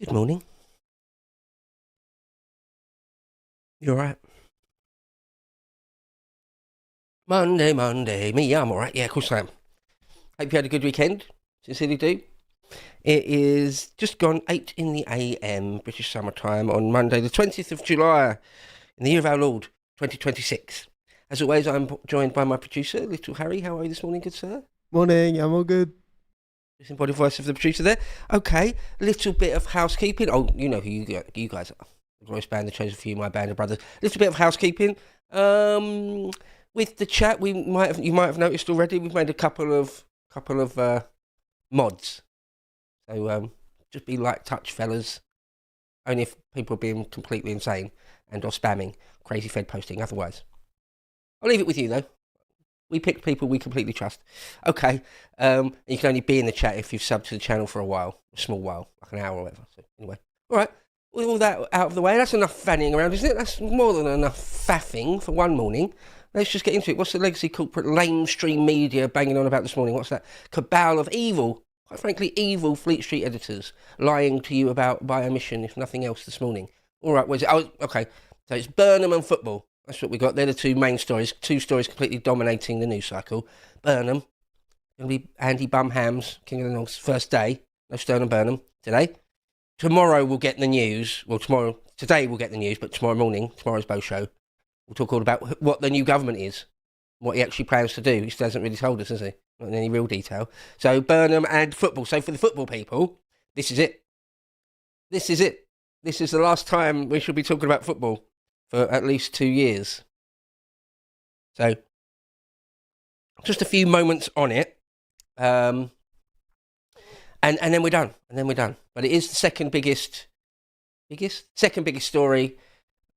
Good morning. You alright? Monday. Me, I'm alright. Yeah, of course I am. Hope you had a good weekend. Sincerely do. It is just gone 8 in the AM, British summertime, on Monday, the 20th of July, in the year of our Lord, 2026. As always, I'm joined by my producer, Little Harry. How are you this morning, good sir? Morning, I'm all good. Listen, body voice of the producer there. Okay, little bit of housekeeping. Oh, you know who you guys are. The Glorious Band, the Chosen Few, my band of brothers. Little bit of housekeeping. With the chat, you might have noticed already. We've made a couple of mods. So just be light touch, fellas. Only if people are being completely insane and or spamming, crazy Fed posting. Otherwise, I'll leave it with you though. We picked people we completely trust. Okay, you can only be in the chat if you've subbed to the channel for a small while, like an hour or whatever. So anyway, all right. With all that out of the way, that's enough fanning around, isn't it? That's more than enough faffing for one morning. Let's just get into it. What's the legacy corporate lamestream media banging on about this morning? What's that? Cabal of evil, quite frankly, evil Fleet Street editors lying to you about by omission, if nothing else, this morning. All right, where's it? Oh, okay. So it's Burnham and football. That's what we got. They're the two main stories. Two stories completely dominating the news cycle. Burnham, going to be Andy Bumham's King of the North's first day. No Stern and Burnham today. Tomorrow we'll get the news. Well, today we'll get the news, but tomorrow's Beau show, we'll talk all about what the new government is, what he actually plans to do. He still hasn't really told us, has he? Not in any real detail. So Burnham and football. So for the football people, this is it. This is it. This is the last time we should be talking about football for at least 2 years. So just a few moments on it. And then we're done. But it is the second biggest story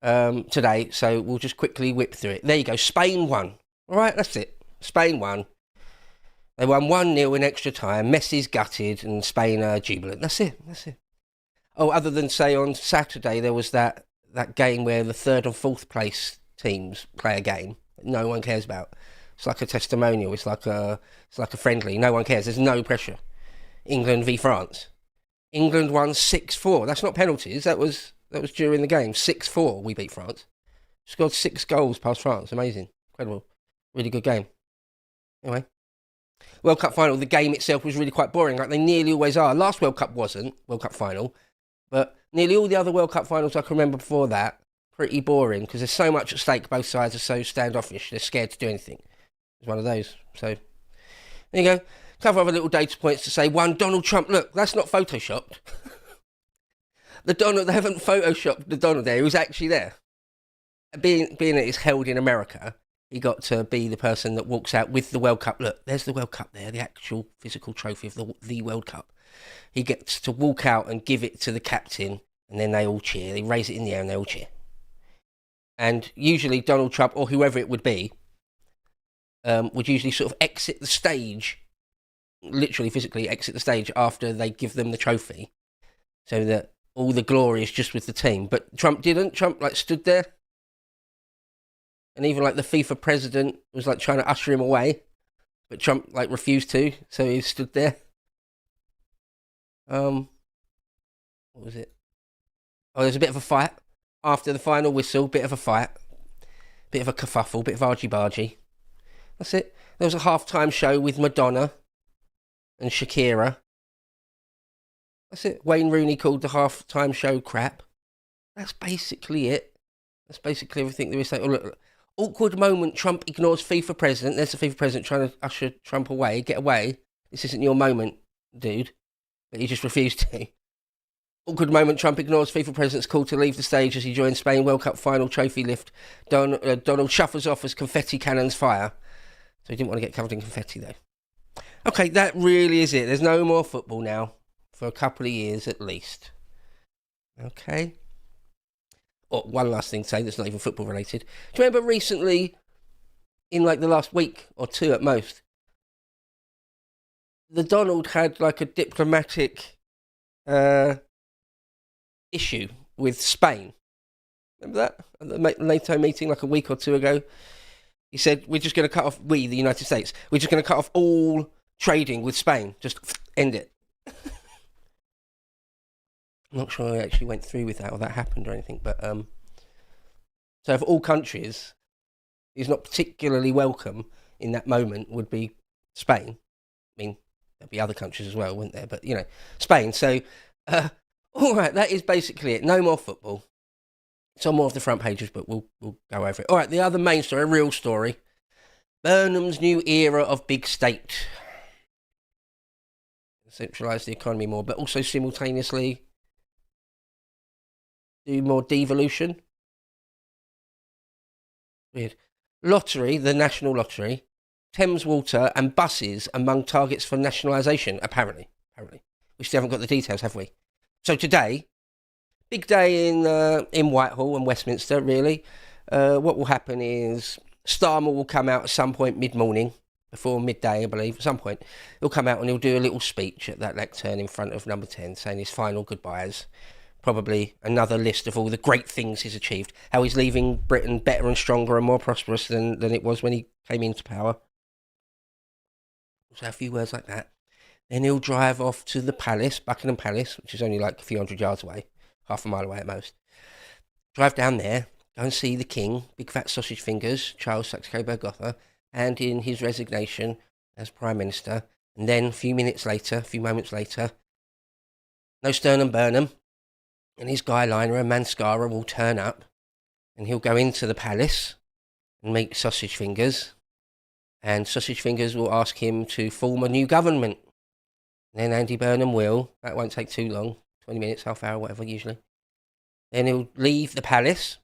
today. So we'll just quickly whip through it. There you go. Spain won. All right, that's it. Spain won. They won 1-0 in extra time. Messi's gutted and Spain are jubilant. That's it. Oh, other than say on Saturday there was that game where the third and fourth place teams play a game that no one cares about. It's like a testimonial. It's like a friendly. No one cares. There's no pressure. England v France. England won 6-4. That's not penalties. That was during the game. 6-4. We beat France. Scored 6 goals past France. Amazing. Incredible. Really good game. Anyway. World Cup final. The game itself was really quite boring. Like they nearly always are. Last World Cup wasn't. World Cup final. But nearly all the other World Cup finals I can remember before that, pretty boring because there's so much at stake. Both sides are so standoffish. They're scared to do anything. It's one of those. So there you go. Couple of other little data points to say. One, Donald Trump. Look, that's not photoshopped. They haven't photoshopped the Donald there. He was actually there. Being that it's held in America, he got to be the person that walks out with the World Cup. Look, there's the World Cup there, the actual physical trophy of the World Cup. He gets to walk out and give it to the captain, and then they all cheer. They raise it in the air and they all cheer. And usually Donald Trump, or whoever it would be, would usually sort of exit the stage, literally physically exit the stage after they give them the trophy, so that all the glory is just with the team. But Trump didn't. Trump stood there, and even the FIFA president was trying to usher him away, but Trump refused to, so he stood there. What was it? Oh, there's a bit of a fight after the final whistle. Bit of a fight, bit of a kerfuffle, bit of argy-bargy. That's it. There was a halftime show with Madonna and Shakira. That's it. Wayne Rooney called the halftime show crap. That's basically it. That's basically everything there is. Oh, look. Awkward moment. Trump ignores FIFA president. There's the FIFA president trying to usher Trump away. Get away. This isn't your moment, dude. But he just refused to. Awkward moment. Trump ignores FIFA president's call to leave the stage as he joins Spain World Cup final trophy lift. Donald shuffles off as confetti cannons fire. So he didn't want to get covered in confetti, though. Okay, that really is it. There's no more football now for a couple of years at least. Okay. Oh, one last thing to say that's not even football related. Do you remember recently, in the last week or two at most, the Donald had a diplomatic issue with Spain? Remember that? At the NATO meeting a week or two ago? He said, we're just going to cut off, the United States, we're just going to cut off all trading with Spain. Just end it. I'm not sure I actually went through with that or that happened or anything, but so for all countries, who's not particularly welcome in that moment would be Spain. I mean, there'd be other countries as well, wouldn't there? But, you know, Spain. So, all right, that is basically it. No more football. It's on more of the front pages, but we'll go over it. All right, the other main story, a real story. Burnham's new era of big state. Centralise the economy more, but also simultaneously do more devolution. Weird. Lottery, the national lottery, Thames Water and buses among targets for nationalisation, apparently. We still haven't got the details, have we? So today, big day in Whitehall and Westminster, really. What will happen is Starmer will come out at some point mid-morning, before midday, I believe, at some point. He'll come out and he'll do a little speech at that lectern in front of number 10, saying his final goodbyes. Probably another list of all the great things he's achieved. How he's leaving Britain better and stronger and more prosperous than it was when he came into power. So a few words like that. Then he'll drive off to the palace, Buckingham Palace, which is only like a few hundred yards away, half a mile away at most. Drive down there, go and see the king, big fat sausage fingers, Charles Saxe-Coburg-Gotha, hand in his resignation as Prime Minister. And then a few moments later, no Stern and Burnham, and his guy liner and Mascara will turn up, and he'll go into the palace and meet Sausage Fingers, and Sausage Fingers will ask him to form a new government. Then Andy Burnham will. That won't take too long, 20 minutes, half hour, whatever, usually. Then he'll leave the palace,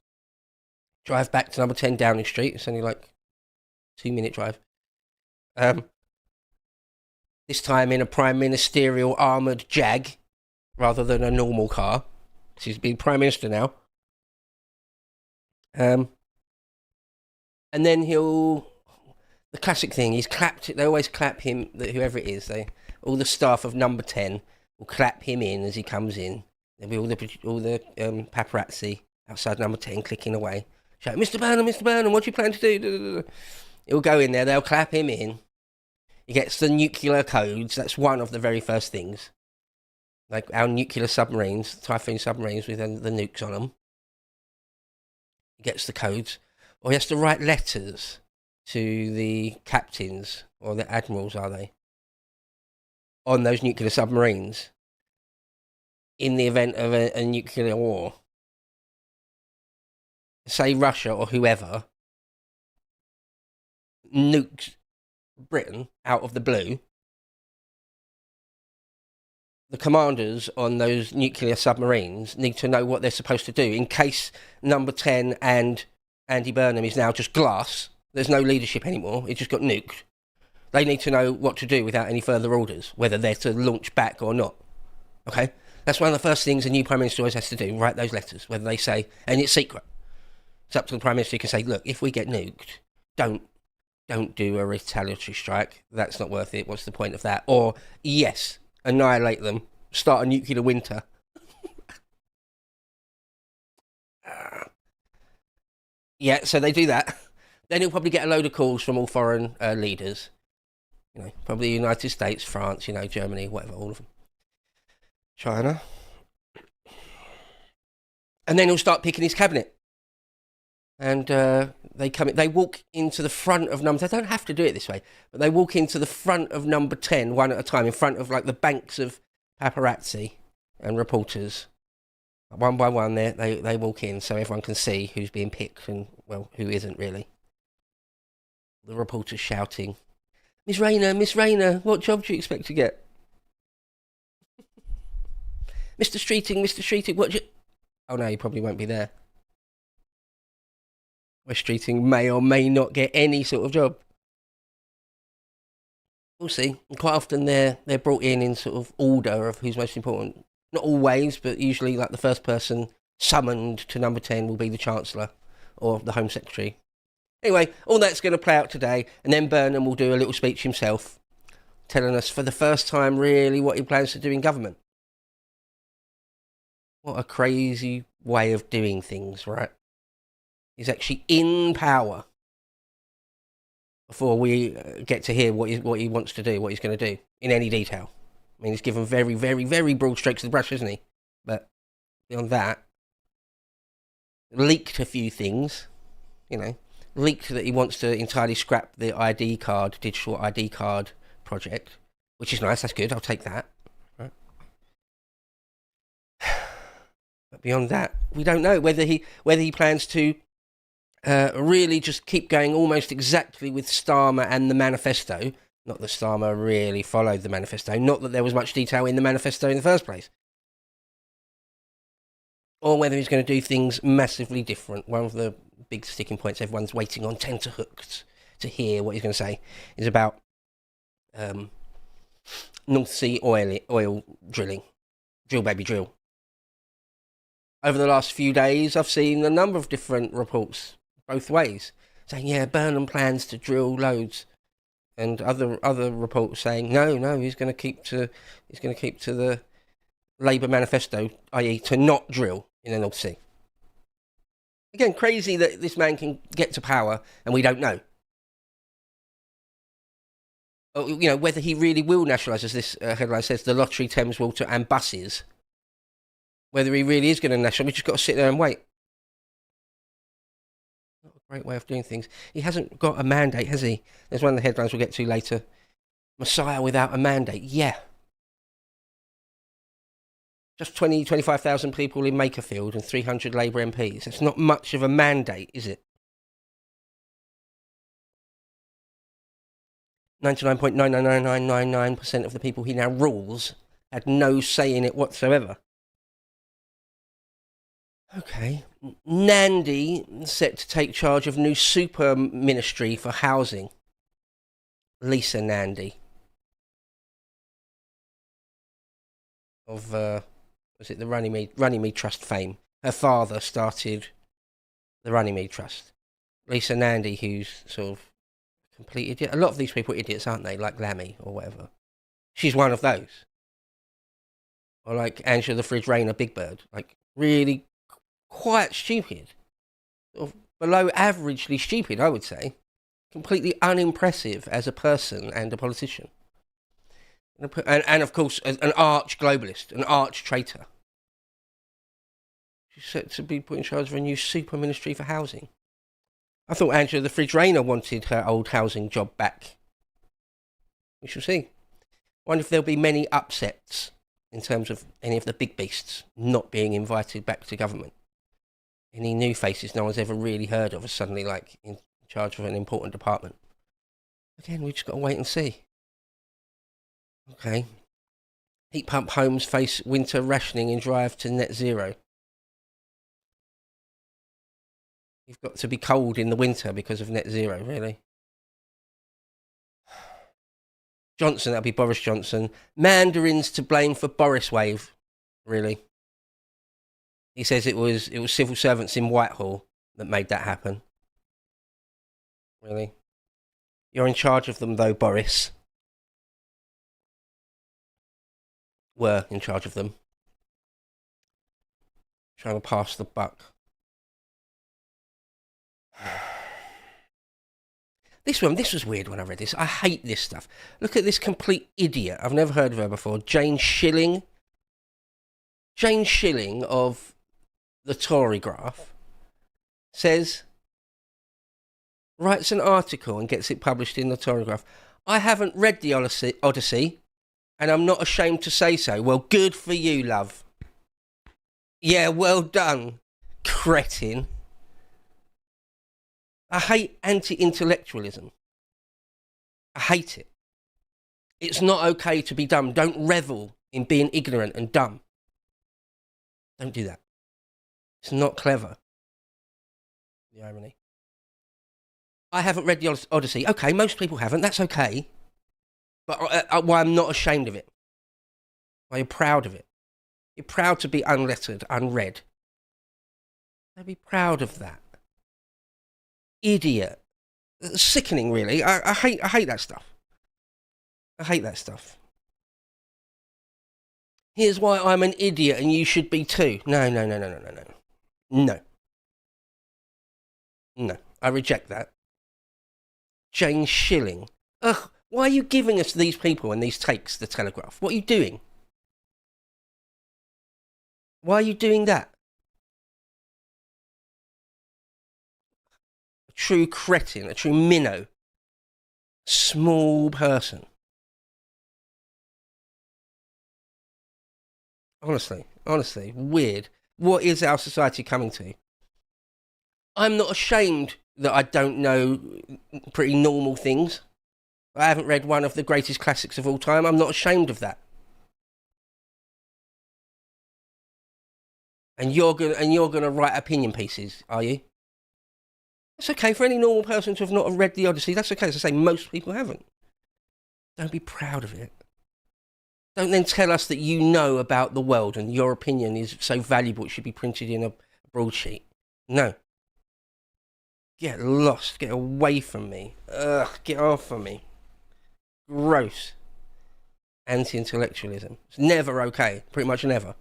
drive back to number 10 Downing Street. It's only like 2-minute drive. This time in a prime ministerial armoured Jag, rather than a normal car. He's been Prime Minister now. And then the classic thing, they always clap him, whoever it is, all the staff of number 10 will clap him in as he comes in. There'll be all the paparazzi outside number 10 clicking away. Shout, Mr. Burnham, what do you plan to do? He'll go in there, they'll clap him in. He gets the nuclear codes, that's one of the very first things. Like our nuclear submarines, Typhoon submarines with the nukes on them. He gets the codes. Or he has to write letters to the captains, or the admirals, are they? On those nuclear submarines. In the event of a nuclear war. Say Russia or whoever nukes Britain out of the blue. The commanders on those nuclear submarines need to know what they're supposed to do in case number 10 and Andy Burnham is now just glass. There's no leadership anymore. It just got nuked. They need to know what to do without any further orders, whether they're to launch back or not. Okay? That's one of the first things a new Prime Minister always has to do, write those letters, whether they say, and it's secret. It's up to the Prime Minister. He can say, look, if we get nuked, don't do a retaliatory strike. That's not worth it. What's the point of that? Or, yes, annihilate them, start a nuclear winter. Yeah, so they do that. Then he'll probably get a load of calls from all foreign leaders. You know, probably the United States, France, Germany, whatever, all of them. China. And then he'll start picking his cabinet. And they walk into the front of number 10. They don't have to do it this way, but they walk into the front of number 10 one at a time, in front of like the banks of paparazzi and reporters. One by one, they walk in so everyone can see who's being picked and, well, who isn't really. The reporters shouting, Miss Rayner, what job do you expect to get? Mr. Streeting, what do you... Oh no, he probably won't be there. West Streeting may or may not get any sort of job. We'll see. And quite often they're brought in sort of order of who's most important. Not always, but usually like the first person summoned to number 10 will be the Chancellor or the Home Secretary. Anyway, all that's going to play out today, and then Burnham will do a little speech himself, telling us for the first time really what he plans to do in government. What a crazy way of doing things, right? He's actually in power before we get to hear what he wants to do, what he's going to do in any detail. I mean, he's given very, very, very broad strokes of the brush, isn't he? But beyond that, leaked a few things, you know, leaked that he wants to entirely scrap the ID card, digital ID card project, which is nice, that's good, I'll take that. Right. But beyond that, we don't know whether he plans to really just keep going almost exactly with Starmer and the manifesto. Not that Starmer really followed the manifesto, not that there was much detail in the manifesto in the first place. Or whether he's going to do things massively different. One of the big sticking points everyone's waiting on tenterhooks to hear what he's going to say is about North Sea oil drilling. Drill, baby, drill. Over the last few days, I've seen a number of different reports both ways, saying, yeah, Burnham plans to drill loads, and other reports saying, no, he's going to keep to the Labour manifesto, i.e. to not drill in the North Sea. Again, crazy that this man can get to power and we don't know. You know, whether he really will nationalise, as this headline says, the lottery, Thames Water and buses. Whether he really is going to nationalise, we just got to sit there and wait. Not a great way of doing things. He hasn't got a mandate, has he? There's one of the headlines we'll get to later. Messiah without a mandate. Yeah. Just 25,000 people in Makerfield and 300 Labour MPs. It's not much of a mandate, is it? 99.999999% of the people he now rules had no say in it whatsoever. Okay. Nandy set to take charge of new super ministry for housing. Lisa Nandy. Of, was it the Runnymede Trust fame? Her father started the Runnymede Trust. Lisa Nandy, who's sort of complete idiot. A lot of these people are idiots, aren't they? Like Lammy or whatever. She's one of those. Or like Angela the Fridge Rayner Big Bird. Like, really quite stupid. Sort of below averagely stupid, I would say. Completely unimpressive as a person and a politician. And of course, an arch globalist, an arch traitor. She's set to be put in charge of a new super ministry for housing. I thought Angela the Fridge Rayner wanted her old housing job back. We shall see. Wonder if there'll be many upsets in terms of any of the big beasts not being invited back to government. Any new faces no one's ever really heard of are suddenly like in charge of an important department. Again, we just got to wait and see. Okay. Heat pump homes face winter rationing in drive to net zero. You've got to be cold in the winter because of net zero, really. Johnson, that'll be Boris Johnson. Mandarins to blame for Boris wave. Really. He says it was civil servants in Whitehall that made that happen. Really? You're in charge of them though, Boris. Were in charge of them. Trying to pass the buck. This was weird when I read this. I hate this stuff. Look at this complete idiot. I've never heard of her before. Jane Shilling. Jane Shilling of the Tory Graph writes an article and gets it published in the Tory Graph. I haven't read the Odysee, and I'm not ashamed to say so. Well, good for you, love. Yeah, well done, cretin. I hate anti-intellectualism. I hate it. It's not okay to be dumb. Don't revel in being ignorant and dumb. Don't do that. It's not clever. The irony. I haven't read the Odysee. Okay, most people haven't. That's okay. But why I'm not ashamed of it. Why you're proud of it. You're proud to be unlettered, unread. So be proud of that. Idiot. Sickening, really. I hate that stuff. I hate that stuff. Here's why I'm an idiot and you should be too. No. No, I reject that. Jane Shilling. Ugh, why are you giving us these people and these takes, the Telegraph? What are you doing? Why are you doing that? A true cretin, a true minnow. Small person. Honestly, weird. What is our society coming to? I'm not ashamed that I don't know pretty normal things. I haven't read one of the greatest classics of all time. I'm not ashamed of that. And you're gonna write opinion pieces, are you? It's okay for any normal person to have not read the Odyssey. That's okay. As I say, most people haven't. Don't be proud of it. Don't then tell us that you know about the world and your opinion is so valuable it should be printed in a broadsheet. No. Get lost. Get away from me. Ugh, get off of me. Gross. Anti-intellectualism. It's never okay. Pretty much never.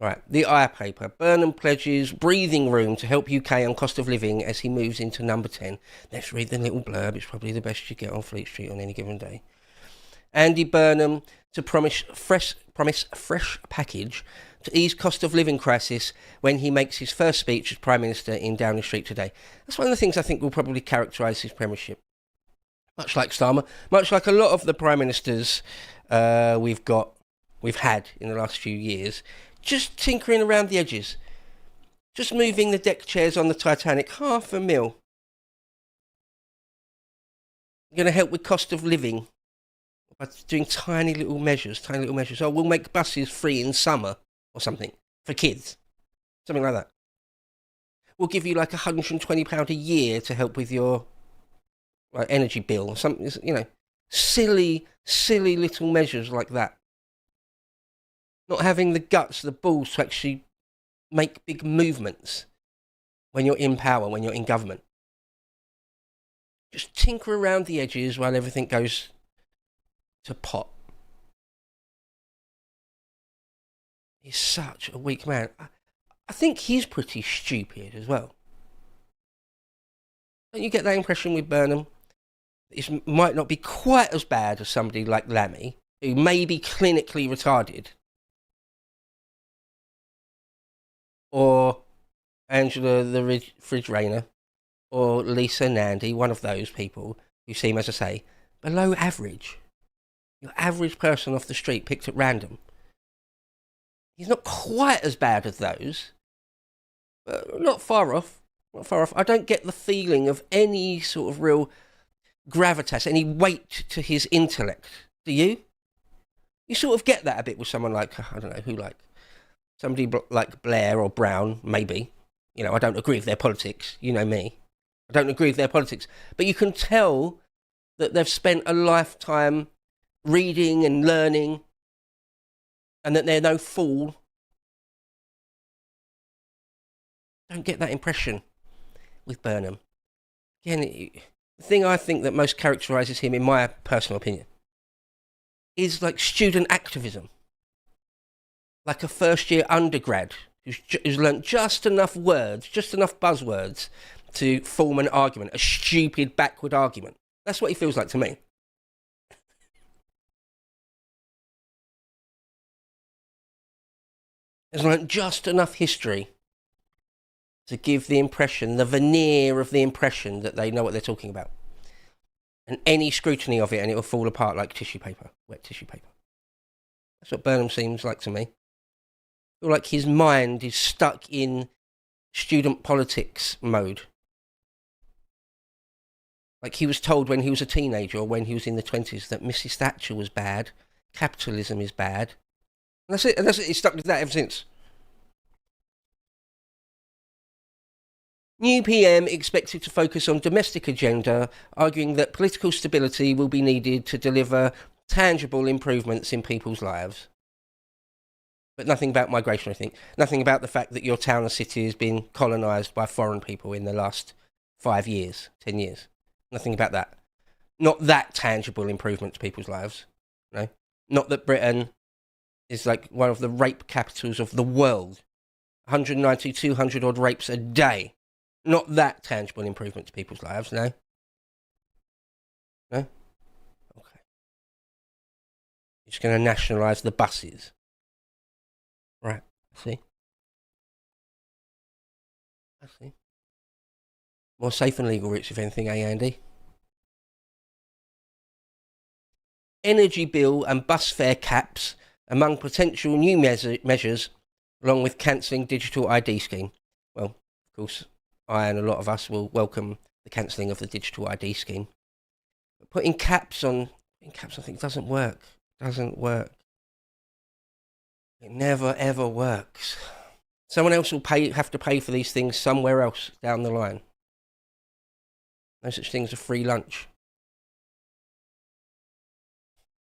Right, the eye paper. Burnham pledges breathing room to help UK on cost of living as he moves into number 10. Let's read the little blurb. It's probably the best you get on Fleet Street on any given day. Andy Burnham to promise fresh package to ease cost of living crisis when he makes his first speech as Prime Minister in Downing Street today. That's one of the things I think will probably characterise his premiership. Much like Starmer, much like a lot of the Prime Ministers we've had in the last few years, just tinkering around the edges. Just moving the deck chairs on the Titanic $500,000. Going to help with cost of living by doing tiny little measures. Oh, we'll make buses free in summer or something for kids. Something like that. We'll give you like £120 a year to help with your energy bill or something, you know. Silly little measures like that. Not having the guts, the balls to actually make big movements when you're in power, when you're in government. Just tinker around the edges while everything goes to pot. He's such a weak man. I think he's pretty stupid as well. Don't you get that impression with Burnham? It might not be quite as bad as somebody like Lammy, who may be clinically retarded. Or Angela the Refrigerator, or Lisa Nandy, one of those people who seem, as I say, below average. Your average person off the street picked at random. He's not quite as bad as those, but not far off. I don't get the feeling of any sort of real gravitas, any weight to his intellect. Do you? You sort of get that a bit with someone like, I don't know, who like, somebody like Blair or Brown, maybe. You know, I don't agree with their politics. You know me. I don't agree with their politics. But you can tell that they've spent a lifetime reading and learning and that they're no fool. Don't get that impression with Burnham. Again, the thing I think that most characterises him, in my personal opinion, is like student activism. Like a first-year undergrad who's learnt just enough words, just enough buzzwords to form an argument, a stupid, backward argument. That's what he feels like to me. Has learnt just enough history to give the impression, the veneer of the impression that they know what they're talking about. And any scrutiny of it and it will fall apart like tissue paper, wet tissue paper. That's what Burnham seems like to me. I feel like his mind is stuck in student politics mode. Like he was told when he was a teenager or when he was in the 20s that Mrs. Thatcher was bad, capitalism is bad. And that's it. And that's it. He's stuck with that ever since. New PM expected to focus on domestic agenda, arguing that political stability will be needed to deliver tangible improvements in people's lives. But nothing about migration, I think. Nothing about the fact that your town or city has been colonised by foreign people in the last 5 years, 10 years. Nothing about that. Not that tangible improvement to people's lives. No. Not that Britain is like one of the rape capitals of the world. 190, 200 odd rapes a day. Not that tangible improvement to people's lives, no? No? Okay. You're just going to nationalise the buses. Right. See? I see. More safe and legal routes, if anything, eh, Andy? Energy bill and bus fare caps among potential new measures, along with cancelling digital ID scheme. Well, of course, I and a lot of us will welcome the cancelling of the digital ID scheme. But putting caps on things doesn't work. Doesn't work. It never ever works. Someone else will have to pay for these things somewhere else down the line. No such thing as a free lunch.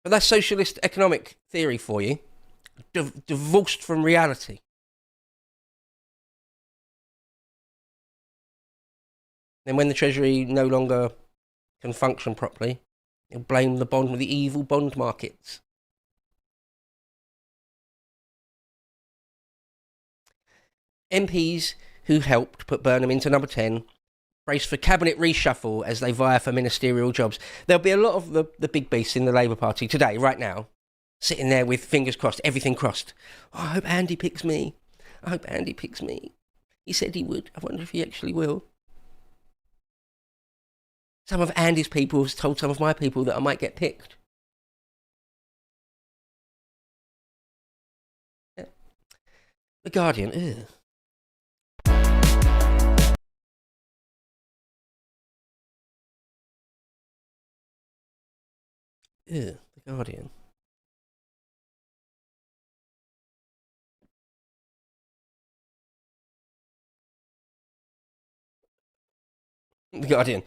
But that's socialist economic theory for you, divorced from reality. Then when the Treasury no longer can function properly, they'll blame the evil bond markets. MPs who helped put Burnham into number 10 brace for cabinet reshuffle as they vie for ministerial jobs. There'll be a lot of the big beasts in the Labour Party today, right now, sitting there with fingers crossed, everything crossed. Oh, I hope Andy picks me. I hope Andy picks me. He said he would. I wonder if he actually will. Some of Andy's people have told some of my people that I might get picked. Yeah. The Guardian, ugh. The Guardian. The Guardian.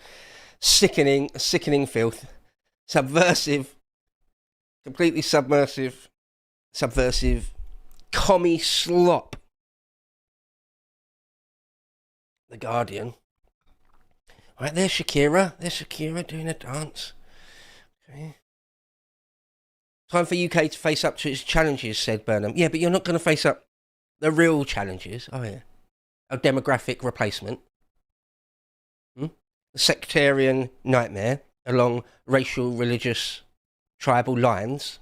Sickening filth. Subversive. Completely subversive. Commie slop. The Guardian. Right, there's Shakira. There's Shakira doing a dance. Okay. Time for UK to face up to its challenges, said Burnham. Yeah, but you're not going to face up the real challenges, are you? A demographic replacement. A sectarian nightmare along racial, religious, tribal lines.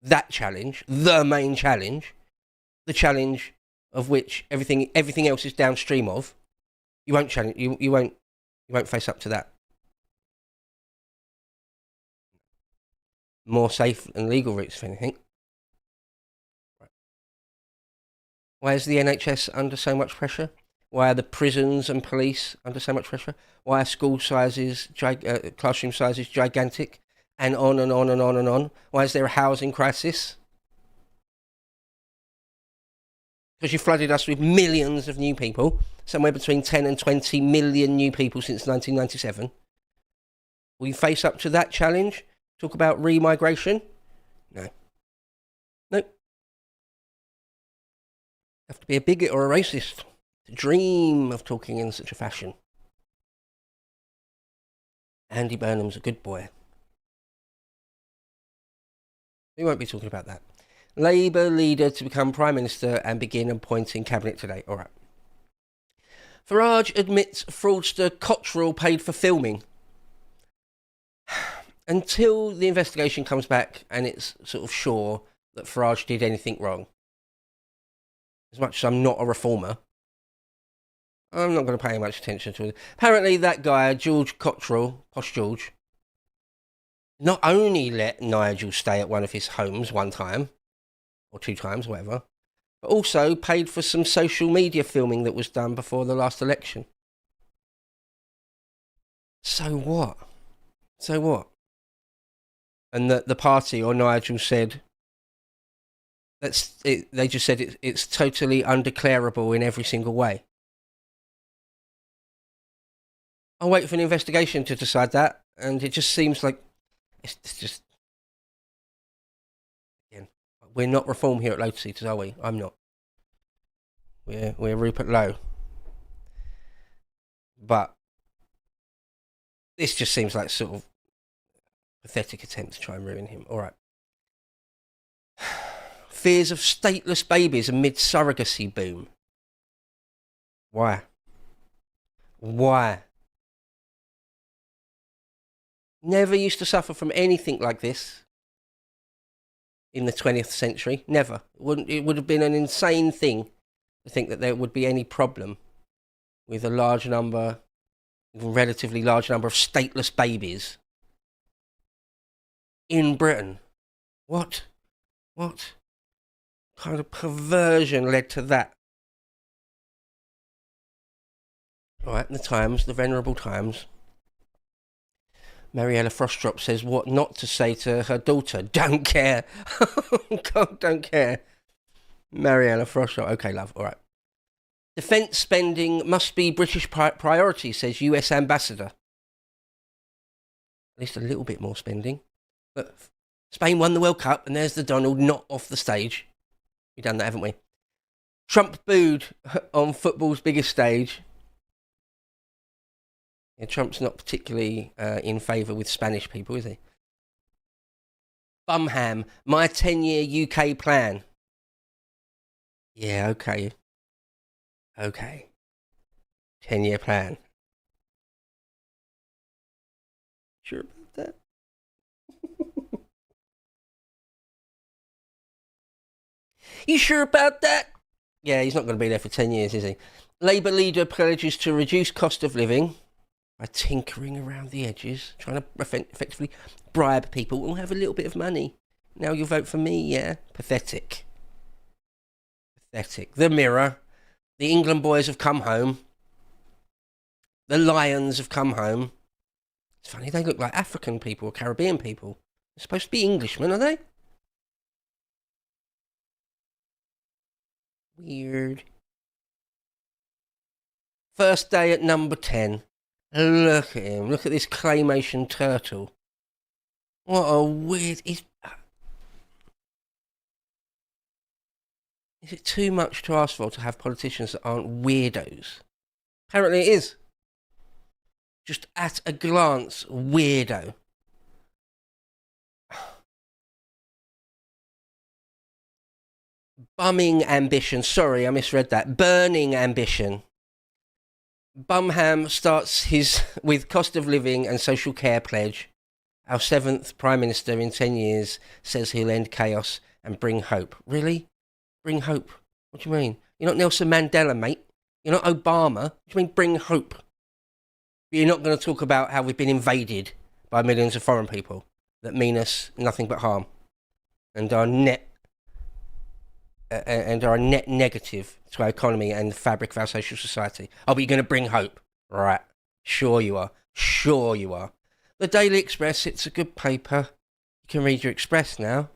That challenge, the main challenge, the challenge of which everything else is downstream of. You won't challenge. You won't face up to that. More safe and legal routes, if anything. Right. Why is the NHS under so much pressure? Why are the prisons and police under so much pressure? Why are school sizes, classroom sizes gigantic? And on and on and on and on. Why is there a housing crisis? Because you flooded us with millions of new people, somewhere between 10 and 20 million new people since 1997. Will you face up to that challenge? Talk about remigration? No. Nope. You have to be a bigot or a racist to dream of talking in such a fashion. Andy Burnham's a good boy. We won't be talking about that. Labour leader to become Prime Minister and begin appointing cabinet today. All right. Farage admits fraudster Cottrell paid for filming. Until the investigation comes back and it's sort of sure that Farage did anything wrong, as much as I'm not a reformer, I'm not going to pay much attention to it. Apparently that guy, George Cottrell, Posh George, not only let Nigel stay at one of his homes one time, or two times, whatever, but also paid for some social media filming that was done before the last election. So what? And the party or Nigel said, they just said it's totally undeclarable in every single way. I'll wait for an investigation to decide that, and it just seems like it's just... Again, we're not reform here at Lotus, are we? I'm not. We're Rupert Lowe. But this just seems like sort of pathetic attempt to try and ruin him. All right. Fears of stateless babies amid surrogacy boom. Why? Never used to suffer from anything like this. in the 20th century. Never. It would have been an insane thing to think that there would be any problem with a large number, even relatively large number of stateless babies in Britain. What kind of perversion led to that? All right, the Times, the Venerable Times. Mariella Frostdrop says what not to say to her daughter. Don't care. God, don't care. Mariella Frostdrop. Okay, love. All right. Defence spending must be British priority, says US Ambassador. At least a little bit more spending. But Spain won the World Cup, and there's the Donald not off the stage. We've done that, haven't we? Trump booed on football's biggest stage. Yeah, Trump's not particularly in favour with Spanish people, is he? Bumham, my 10-year UK plan. Yeah, okay. Okay. 10-year plan. Sure about that? You sure about that? Yeah, he's not going to be there for 10 years, is he? Labour leader pledges to reduce cost of living by tinkering around the edges, trying to effectively bribe people. We'll have a little bit of money. Now you'll vote for me, yeah? Pathetic. Pathetic. The Mirror. The England boys have come home. The Lions have come home. It's funny, they look like African people or Caribbean people. They're supposed to be Englishmen, are they? Weird. First day at number 10. Look at him. Look at this claymation turtle. What a weird... Is it too much to ask for to have politicians that aren't weirdos? Apparently it is. Just at a glance, weirdo. Bumming ambition. Sorry, I misread that. Burning ambition. Bumham starts his with cost of living and social care pledge. Our 7th Prime Minister in 10 years says he'll end chaos and bring hope. Really? Bring hope? What do you mean? You're not Nelson Mandela, mate. You're not Obama. What do you mean bring hope? You're not going to talk about how we've been invaded by millions of foreign people that mean us nothing but harm and are net negative to our economy and the fabric of our social society. Oh, but you're going to bring hope. Right. Sure you are. Sure you are. The Daily Express, it's a good paper. You can read your Express now.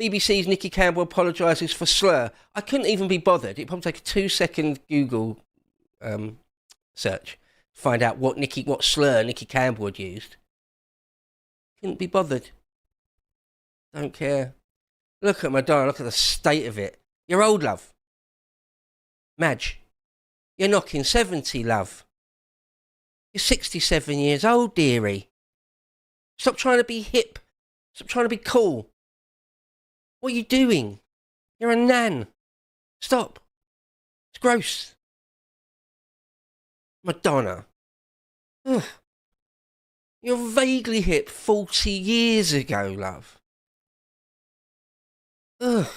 BBC's Nicky Campbell apologises for slur. I couldn't even be bothered. It probably take a 2-second Google search to find out what slur Nicky Campbell had used. Couldn't be bothered. Don't care. Look at Madonna, look at the state of it. You're old, love. Madge, you're knocking 70, love. You're 67 years old, dearie. Stop trying to be hip. Stop trying to be cool. What are you doing? You're a nan. Stop. It's gross. Madonna. Ugh. You're vaguely hip 40 years ago, love. Ugh.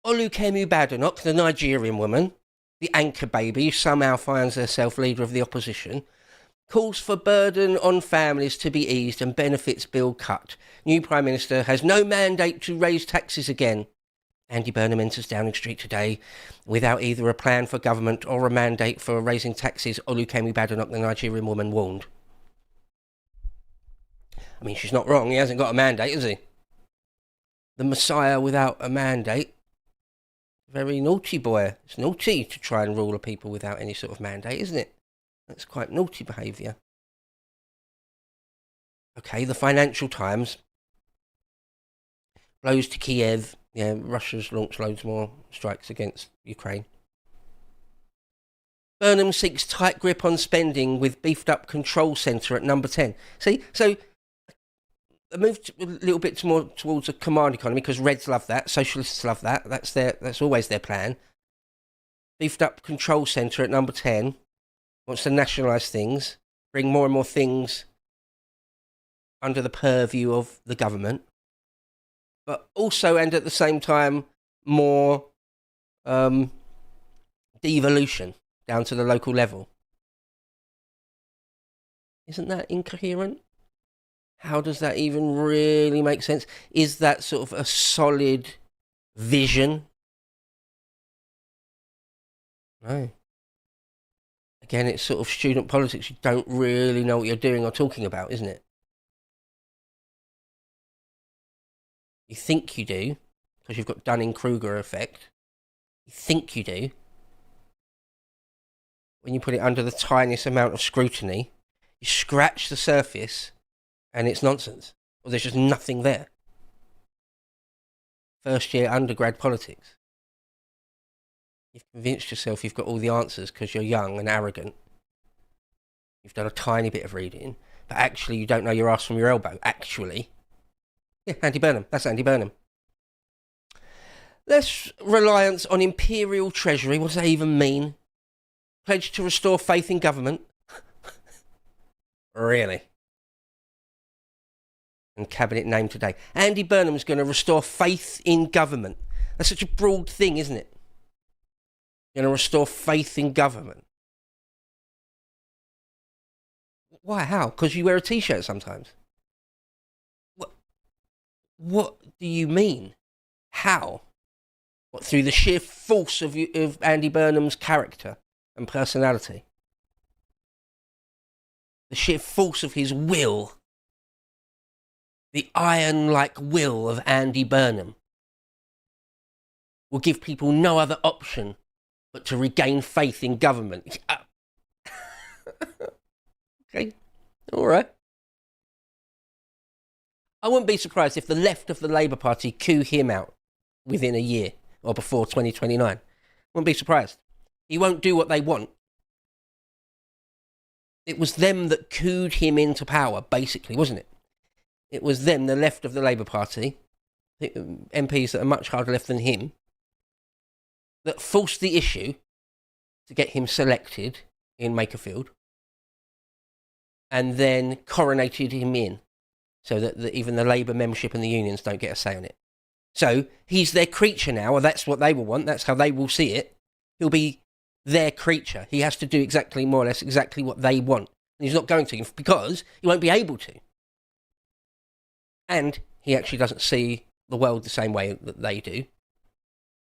Olukemi Badenoch, the Nigerian woman, the anchor baby who somehow finds herself leader of the opposition, calls for burden on families to be eased and benefits bill cut. New Prime Minister has no mandate to raise taxes again. Andy Burnham enters Downing Street today without either a plan for government or a mandate for raising taxes, Olukemi Badenoch, the Nigerian woman, warned. I mean, she's not wrong. He hasn't got a mandate, has he? The Messiah without a mandate. Very naughty boy. It's naughty to try and rule a people without any sort of mandate, isn't it? That's quite naughty behaviour. Okay, the Financial Times. Blows to Kiev. Yeah, Russia's launched loads more strikes against Ukraine. Burnham seeks tight grip on spending with beefed up control centre at number 10. See, so I moved a little bit more towards a command economy because Reds love that, Socialists love that. That's always their plan. Beefed up control centre at number 10. Wants to nationalise things, bring more and more things under the purview of the government, but also, and at the same time, more devolution down to the local level. Isn't that incoherent? How does that even really make sense? Is that sort of a solid vision? No. Again, it's sort of student politics. You don't really know what you're doing or talking about, isn't it? You think you do, because you've got Dunning-Kruger effect. You think you do. When you put it under the tiniest amount of scrutiny, you scratch the surface and it's nonsense. Or there's just nothing there. First year undergrad politics. You've convinced yourself you've got all the answers because you're young and arrogant. You've done a tiny bit of reading, but actually you don't know your ass from your elbow, actually. Yeah, Andy Burnham. That's Andy Burnham. Less reliance on imperial treasury. What does that even mean? Pledge to restore faith in government. Really? And cabinet name today. Andy Burnham's going to restore faith in government. That's such a broad thing, isn't it? Going to restore faith in government. Why? How? Because you wear a t-shirt sometimes. What do you mean? How? What, through the sheer force of Andy Burnham's character and personality? The sheer force of his will. The iron-like will of Andy Burnham will give people no other option but to regain faith in government. Okay, all right. I wouldn't be surprised if the left of the Labour Party coup him out within a year or before 2029. Wouldn't be surprised. He won't do what they want. It was them that couped him into power, basically, wasn't it? It was them, the left of the Labour Party, MPs that are much harder left than him, that forced the issue to get him selected in Makerfield and then coronated him in so that even the Labour membership and the unions don't get a say on it. So he's their creature now, or that's what they will want, that's how they will see it. He'll be their creature. He has to do exactly, more or less, exactly what they want. And he's not going to, because he won't be able to. And he actually doesn't see the world the same way that they do.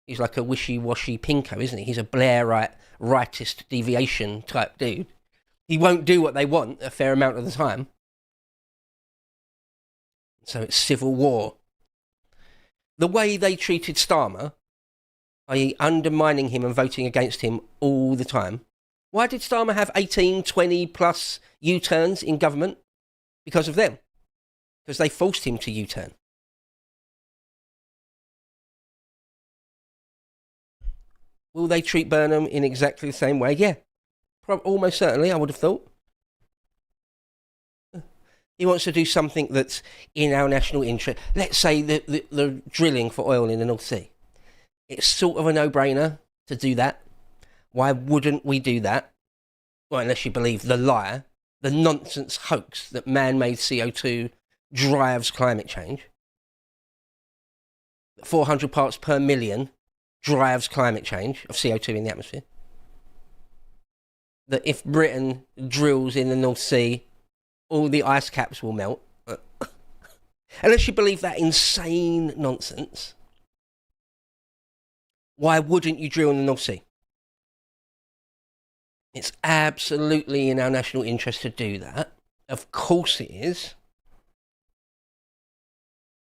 He's like a wishy-washy pinko, isn't he? He's a Blairite, rightist deviation type dude. He won't do what they want a fair amount of the time. So it's civil war. The way they treated Starmer, i.e. undermining him and voting against him all the time. Why did Starmer have 18, 20 plus U-turns in government? Because of them. Because they forced him to U-turn. Will they treat Burnham in exactly the same way? Yeah. Almost certainly, I would have thought. He wants to do something that's in our national interest. Let's say the drilling for oil in the North Sea. It's sort of a no-brainer to do that. Why wouldn't we do that? Well, unless you believe the lie, the nonsense hoax that man-made CO2 drives climate change. 400 parts per million drives climate change of CO2 in the atmosphere. That if Britain drills in the North Sea, all the ice caps will melt. Unless you believe that insane nonsense, why wouldn't you drill in the North Sea? It's absolutely in our national interest to do that. Of course it is.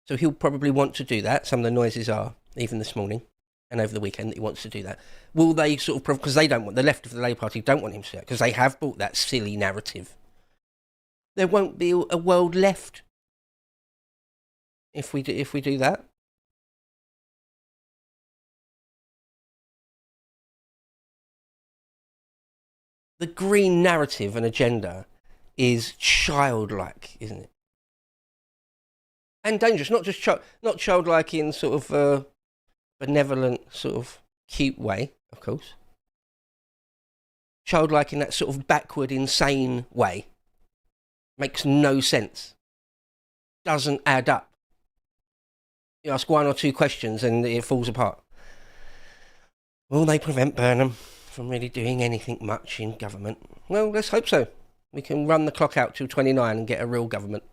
So he'll probably want to do that. Some of the noises are, even this morning and over the weekend, that he wants to do that. Will they sort of, because they don't want, the left of the Labour Party don't want him to do that, because they have bought that silly narrative. There won't be a world left if we do that. The green narrative and agenda is childlike, isn't it? And dangerous, not childlike in sort of a benevolent, sort of cute way, of course. Childlike in that sort of backward, insane way. Makes no sense. doesn't add up. You ask one or two questions and it falls apart. Will they prevent Burnham from really doing anything much in government? Well, let's hope so. We can run the clock out till 29 and get a real government.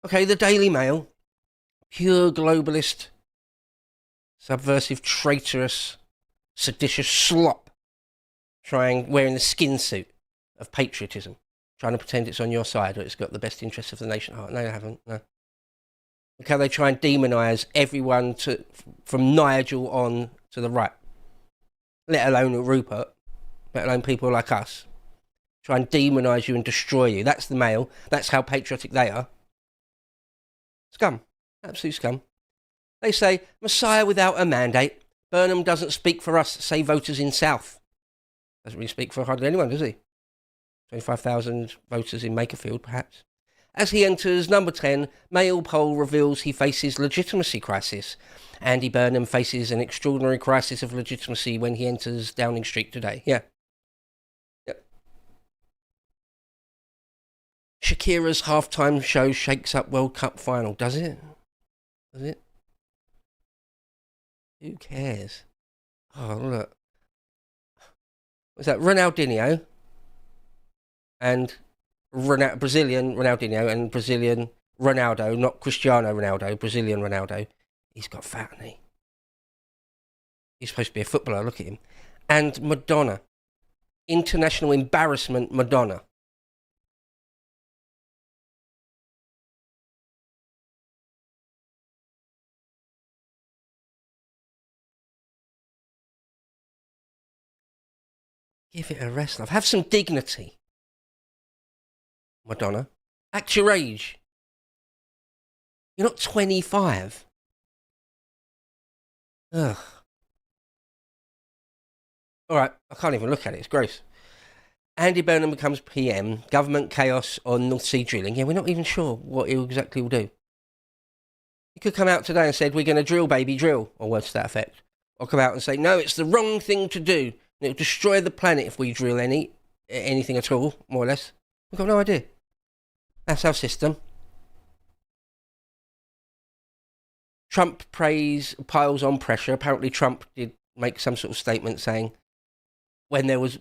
Okay, the Daily Mail. Pure globalist, subversive, traitorous, seditious slop. Wearing the skin suit of patriotism. Trying to pretend it's on your side or it's got the best interests of the nation at heart. No, they haven't. No. Look how they try and demonise everyone from Nigel on to the right. Let alone Rupert. Let alone people like us. Try and demonise you and destroy you. That's the Mail. That's how patriotic they are. Scum. Absolute scum. They say, Messiah without a mandate. Burnham doesn't speak for us, say voters in South. Doesn't really speak for hardly anyone, does he? 25,000 voters in Makerfield, perhaps. As he enters number 10, Mail poll reveals he faces legitimacy crisis. Andy Burnham faces an extraordinary crisis of legitimacy when he enters Downing Street today. Yeah. Yep. Shakira's halftime show shakes up World Cup final. Does it? Does it? Who cares? Oh, look. What's that? Ronaldinho and Brazilian Ronaldinho and Brazilian Ronaldo, not Cristiano Ronaldo, Brazilian Ronaldo. He's got fat, hasn't he? He's supposed to be a footballer, look at him. And Madonna. International embarrassment Madonna. Give it a rest, love. Have some dignity. Madonna. Act your age. You're not 25. Ugh. Alright, I can't even look at it. It's gross. Andy Burnham becomes PM. Government chaos on North Sea drilling. Yeah, we're not even sure what he exactly will do. He could come out today and said, we're going to drill, baby, drill. Or words to that effect. Or come out and say, no, it's the wrong thing to do. It'll destroy the planet if we drill anything at all, more or less. We've got no idea. That's our system. Trump piles on pressure. Apparently Trump did make some sort of statement saying when there was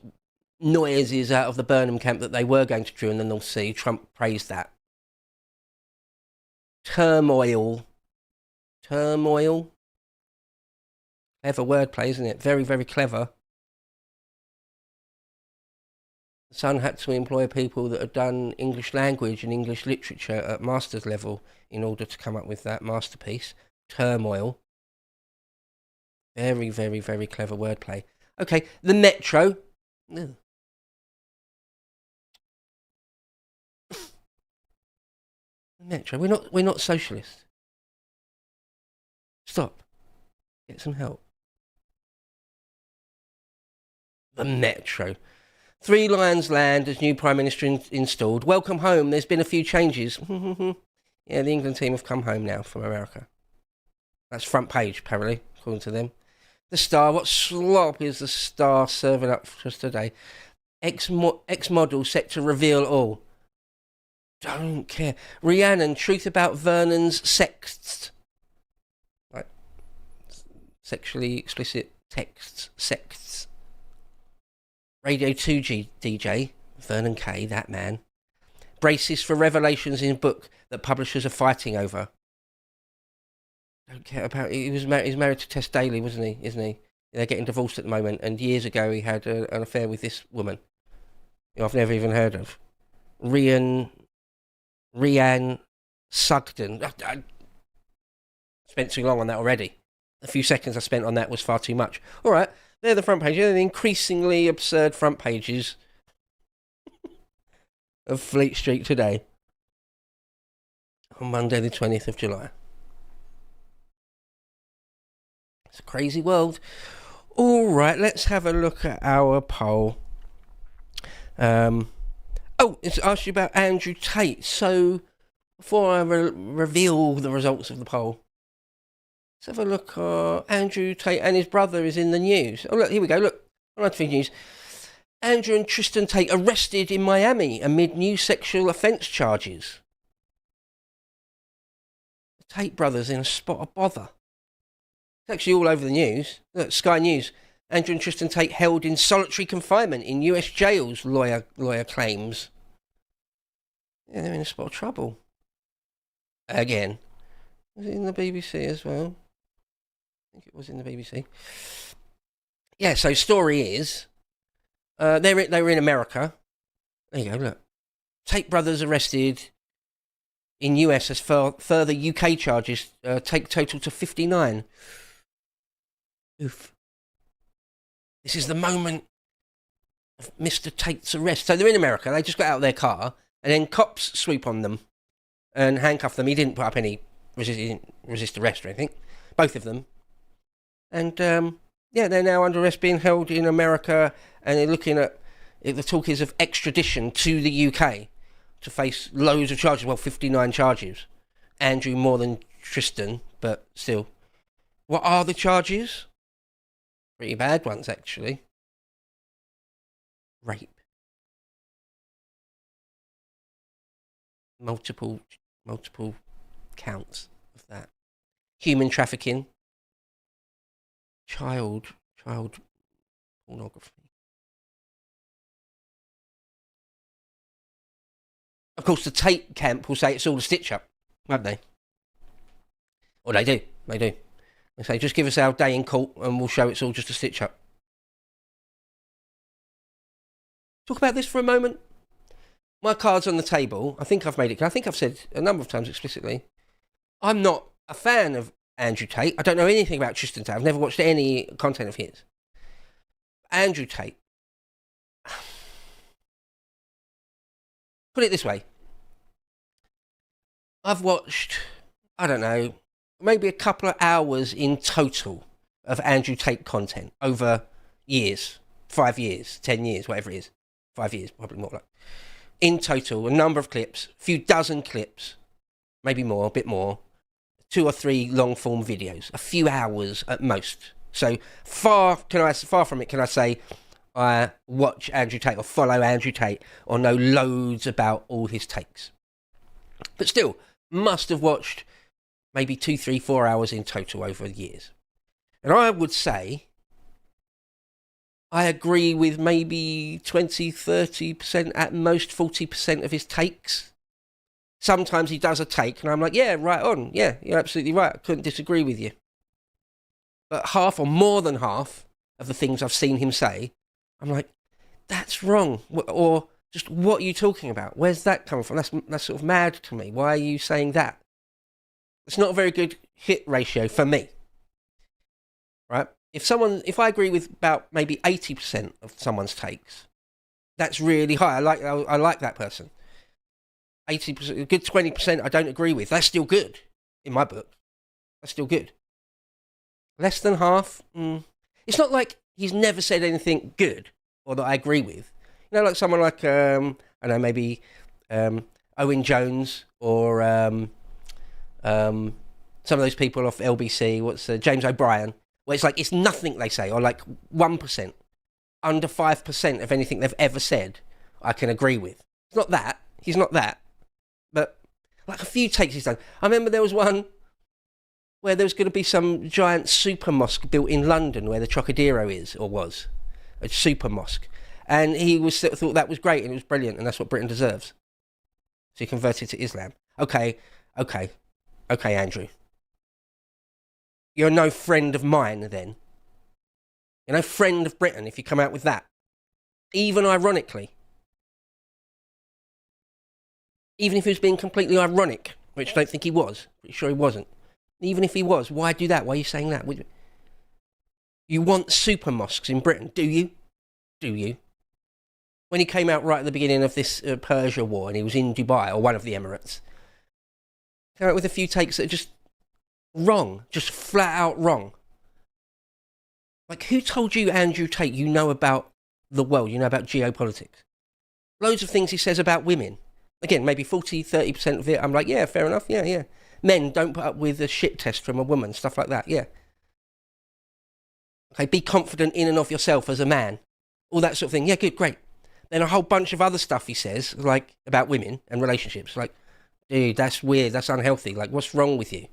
noises out of the Burnham camp that they were going to drill in the North Sea, Trump praised that. Turmoil. Clever wordplay, isn't it? Very, very clever. The Sun had to employ people that had done English language and English literature at master's level in order to come up with that masterpiece. Turmoil. Very, very, very clever wordplay. Okay, the Metro. The Metro. We're not socialist. Stop. Get some help. The Metro. 3 Lions land as new Prime Minister installed. Welcome home. There's been a few changes. Yeah, the England team have come home now from America. That's front page, apparently, according to them. The Star. What slop is the Star serving up for us today? Ex-model set to reveal all. Don't care. Rhiannon, truth about Vernon's sexts. Right. Sexually explicit texts. Sexts. Radio 2 DJ, Vernon Kay, that man, braces for revelations in book that publishers are fighting over. Don't care about. He's married to Tess Daly, wasn't he? Isn't he? They're getting divorced at the moment, and years ago he had an affair with this woman, who I've never even heard of. Rhiannon Sugden. I spent too long on that already. A few seconds I spent on that was far too much. All right. They're the front pages. They're the increasingly absurd front pages of Fleet Street today. On Monday the 20th of July. It's a crazy world. All right, let's have a look at our poll. It's asked you about Andrew Tate. So, before I reveal the results of the poll, let's have a look. Andrew Tate and his brother is in the news. Oh, look, here we go. Look, on ITV News. Andrew and Tristan Tate arrested in Miami amid new sexual offence charges. Tate brothers in a spot of bother. It's actually all over the news. Look, Sky News. Andrew and Tristan Tate held in solitary confinement in US jails, lawyer claims. Yeah, they're in a spot of trouble. Again. Was it in the BBC as well? I think it was in the BBC. Yeah, so story is, they were in America. There you go, look. Tate brothers arrested in US as further UK charges take total to 59. Oof. This is the moment of Mr. Tate's arrest. So they're in America. They just got out of their car, and then cops swoop on them and handcuff them. He didn't put up any resist arrest or anything. Both of them. And, yeah, they're now under arrest, being held in America, and they're looking at, the talk is of extradition to the UK to face loads of charges. Well, 59 charges. Andrew more than Tristan, but still. What are the charges? Pretty bad ones, actually. Rape. Multiple counts of that. Human trafficking. Child pornography. Of course, the Tate camp will say it's all a stitch-up, won't they? Or they do. They say, just give us our day in court and we'll show it's all just a stitch-up. Talk about this for a moment. My card's on the table. I think I've made it. I think I've said a number of times explicitly, I'm not a fan of Andrew Tate. I don't know anything about Tristan Tate. I've never watched any content of his. Andrew Tate. Put it this way. I've watched, I don't know, maybe a couple of hours in total of Andrew Tate content over years. 5 years, 10 years, whatever it is. 5 years, probably more like. In total, a number of clips, a few dozen clips, maybe more, a bit more. 2 or 3 long-form videos, a few hours at most. So far from it can I say I watch Andrew Tate or follow Andrew Tate or know loads about all his takes. But still, must have watched maybe 2, 3, 4 hours in total over the years. And I would say I agree with maybe 20, 30%, at most 40% of his takes. Sometimes he does a take and I'm like, yeah, right on. Yeah, you're absolutely right. I couldn't disagree with you. But half or more than half of the things I've seen him say, I'm like, that's wrong. Or just, what are you talking about? Where's that coming from? That's sort of mad to me. Why are you saying that? It's not a very good hit ratio for me. Right? If I agree with about maybe 80% of someone's takes, that's really high. I like that person. 80%, a good 20% I don't agree with. That's still good in my book. That's still good. Less than half, it's not like he's never said anything good or that I agree with. You know, like someone like, I don't know, maybe Owen Jones or some of those people off LBC, James O'Brien, where it's like, it's nothing they say, or like 1%, under 5% of anything they've ever said, I can agree with. It's not that. He's not that. But like a few takes he's done. I remember there was one where there was going to be some giant super mosque built in London where the Trocadero is, or was. A super mosque. And he thought that was great and it was brilliant and that's what Britain deserves. So he converted to Islam. Okay, Andrew. You're no friend of mine then. You're no friend of Britain if you come out with that. Even ironically. Even if he was being completely ironic, which I don't think he was. Pretty sure he wasn't. Even if he was, why do that? Why are you saying that? You want super mosques in Britain, do you? Do you? When he came out right at the beginning of this Persia war and he was in Dubai, or one of the Emirates, came out with a few takes that are just wrong, just flat out wrong. Like, who told you, Andrew Tate, you know about the world, you know about geopolitics? Loads of things he says about women. Again, maybe 40, 30% of it, I'm like, yeah, fair enough, yeah. Men don't put up with a shit test from a woman, stuff like that, yeah. Okay, be confident in and of yourself as a man. All that sort of thing, yeah, good, great. Then a whole bunch of other stuff he says, like, about women and relationships. Like, dude, that's weird, that's unhealthy. Like, what's wrong with you?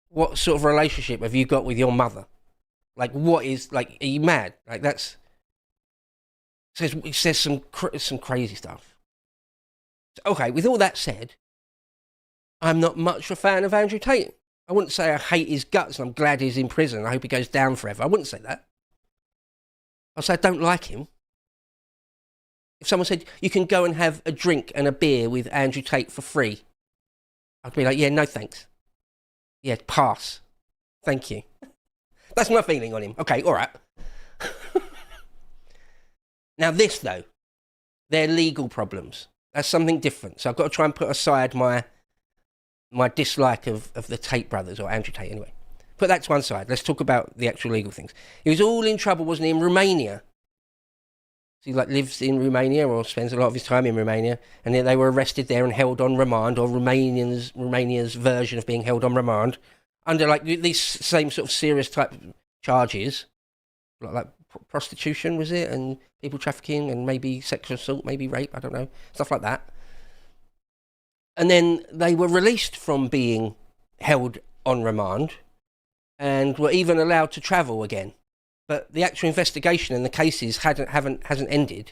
What sort of relationship have you got with your mother? Like, what is, like, are you mad? Like, that's, it says some crazy stuff. Okay, with all that said, I'm not much a fan of Andrew Tate. I wouldn't say I hate his guts and I'm glad he's in prison. I hope he goes down forever. I wouldn't say that. I'd say I don't like him. If someone said, you can go and have a drink and a beer with Andrew Tate for free, I'd be like, yeah, no thanks. Yeah, pass. Thank you. That's my feeling on him. Okay, all right. Now this, though, they're legal problems. That's something different. So I've got to try and put aside my dislike of the Tate brothers, or Andrew Tate anyway. Put that to one side. Let's talk about the actual legal things. He was all in trouble, wasn't he, in Romania? So he lives in Romania, or spends a lot of his time in Romania, and then they were arrested there and held on remand, or Romania's version of being held on remand, under these same sort of serious type charges, like prostitution, was it, and people trafficking, and maybe sexual assault, maybe rape, I don't know, stuff like that. And then they were released from being held on remand and were even allowed to travel again. But the actual investigation and the cases hasn't ended.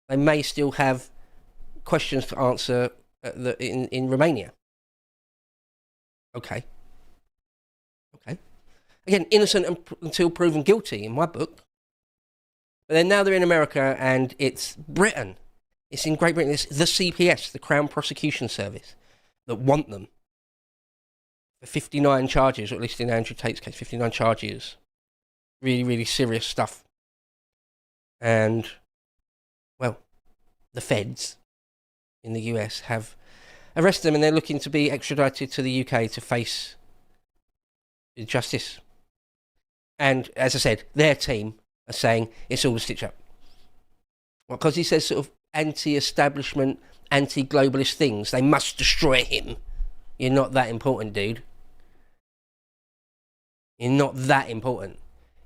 They may still have questions to answer in Romania. Okay. Again, innocent until proven guilty in my book. But then now they're in America and it's Britain. It's in Great Britain. It's the CPS, the Crown Prosecution Service, that want them. For 59 charges, or at least in Andrew Tate's case, 59 charges. Really, really serious stuff. And, well, the feds in the US have arrested them and they're looking to be extradited to the UK to face justice. And, as I said, their team are saying it's all a stitch up. Well, because he says sort of anti-establishment, anti-globalist things. They must destroy him. You're not that important, dude. You're not that important.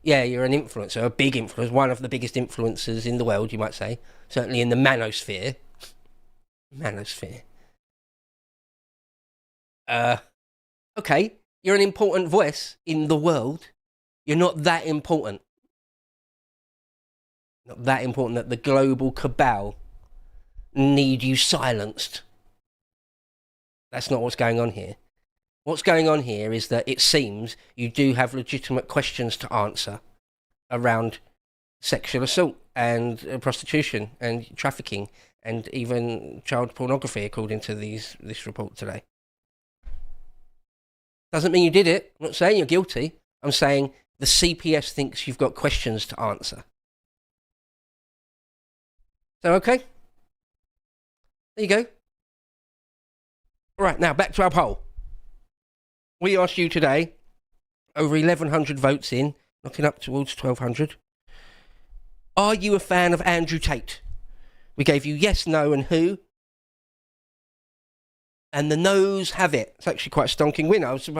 Yeah, you're an influencer, a big influencer, one of the biggest influencers in the world, you might say. Certainly in the manosphere. Okay, you're an important voice in the world. You're not that important. Not that important that the global cabal need you silenced. That's not what's going on here. What's going on here is that it seems you do have legitimate questions to answer around sexual assault and prostitution and trafficking and even child pornography, according to this report today. Doesn't mean you did it. I'm not saying you're guilty. I'm saying the CPS thinks you've got questions to answer. So, okay? There you go. All right, now back to our poll. We asked you today, over 1,100 votes in, knocking up towards 1,200. Are you a fan of Andrew Tate? We gave you yes, no, and who. And the no's have it. It's actually quite a stonking win. I was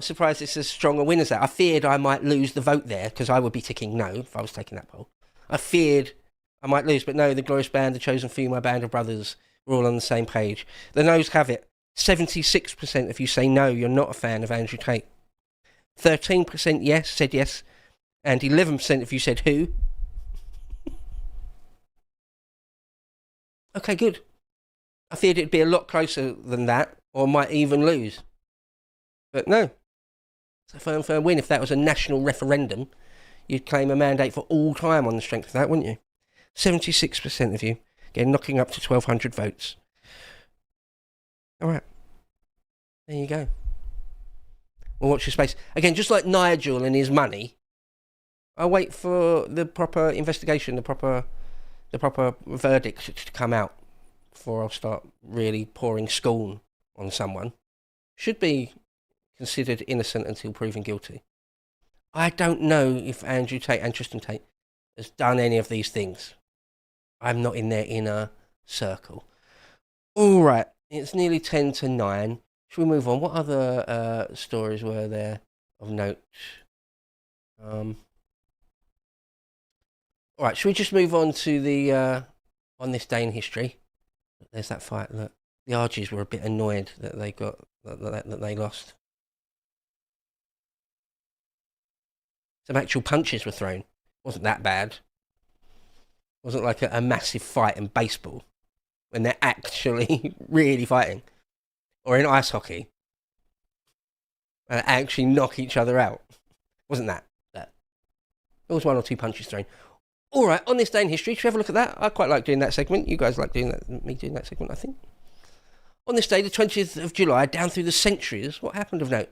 surprised it's as strong a win as that. I feared I might lose the vote there, because I would be ticking no if I was taking that poll. I feared I might lose, but no, the Glorious Band, the Chosen Few, my band of brothers, we're all on the same page. The no's have it. 76% of you say no, you're not a fan of Andrew Tate. 13% yes, said yes. And 11% of you said who. Okay, good. I feared it'd be a lot closer than that, or might even lose. But no. It's a firm win. If that was a national referendum, you'd claim a mandate for all time on the strength of that, wouldn't you? 76% of you, again, knocking up to 1,200 votes. All right. There you go. We'll watch your space. Again, just like Nigel and his money, I'll wait for the proper investigation, the proper verdict to come out before I'll start really pouring scorn on someone. Should be considered innocent until proven guilty. I don't know if Andrew Tate and Tristan Tate has done any of these things. I'm not in their inner circle. All right. It's nearly 10 to 9. Should we move on? What other stories were there of note? All right, should we just move on to the on this day in history? There's that fight. Look, The Argies were a bit annoyed that they got that they lost. Some actual punches were thrown. Wasn't that bad. Wasn't like a massive fight in baseball when they're actually really fighting, or in ice hockey, and actually knock each other out. Wasn't that? There was one or two punches thrown. All right, on this day in history, should we have a look at that? I quite like doing that segment. You guys like doing that? Me doing that segment, I think. On this day, the 20th of July, down through the centuries, what happened of note?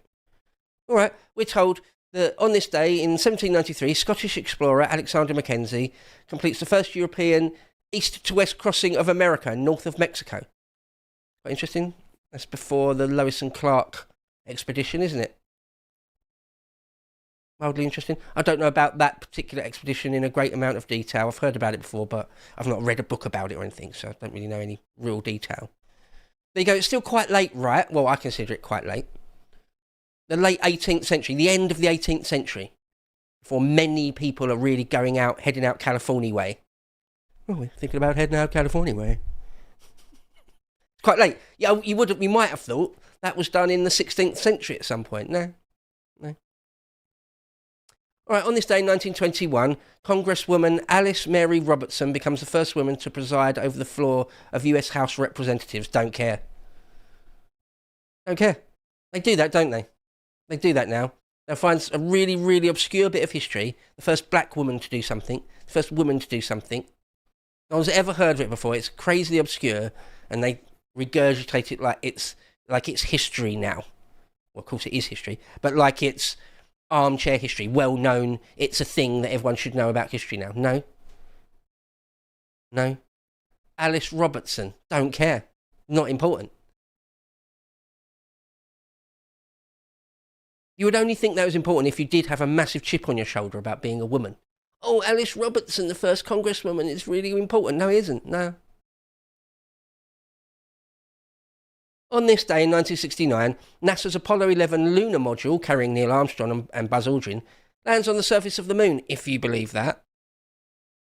All right, we're told that on this day in 1793, Scottish explorer Alexander Mackenzie completes the first European east to west crossing of America, north of Mexico. Quite interesting. That's before the Lewis and Clark expedition, isn't it? Mildly interesting. I don't know about that particular expedition in a great amount of detail. I've heard about it before, but I've not read a book about it or anything, so I don't really know any real detail. There you go. It's still quite late, right? Well, I consider it quite late. The late 18th century, the end of the 18th century, before many people are really heading out California way. Oh, we're thinking about heading out California way. It's quite late. Yeah, we might have thought that was done in the 16th century at some point. No. All right, on this day in 1921, Congresswoman Alice Mary Robertson becomes the first woman to preside over the floor of US House of Representatives. Don't care. Don't care. They do that, don't they? They do that now. They'll find a really, really obscure bit of history. The first black woman to do something. The first woman to do something. No one's ever heard of it before. It's crazily obscure, and they regurgitate it like it's history now. Well, of course it is history, but like it's armchair history, well known. It's a thing that everyone should know about history now. No. Alice Robertson. Don't care. Not important. You would only think that was important if you did have a massive chip on your shoulder about being a woman. Oh, Alice Robertson, the first congresswoman, is really important. No, it isn't. No. On this day in 1969, NASA's Apollo 11 lunar module, carrying Neil Armstrong and Buzz Aldrin, lands on the surface of the moon, if you believe that.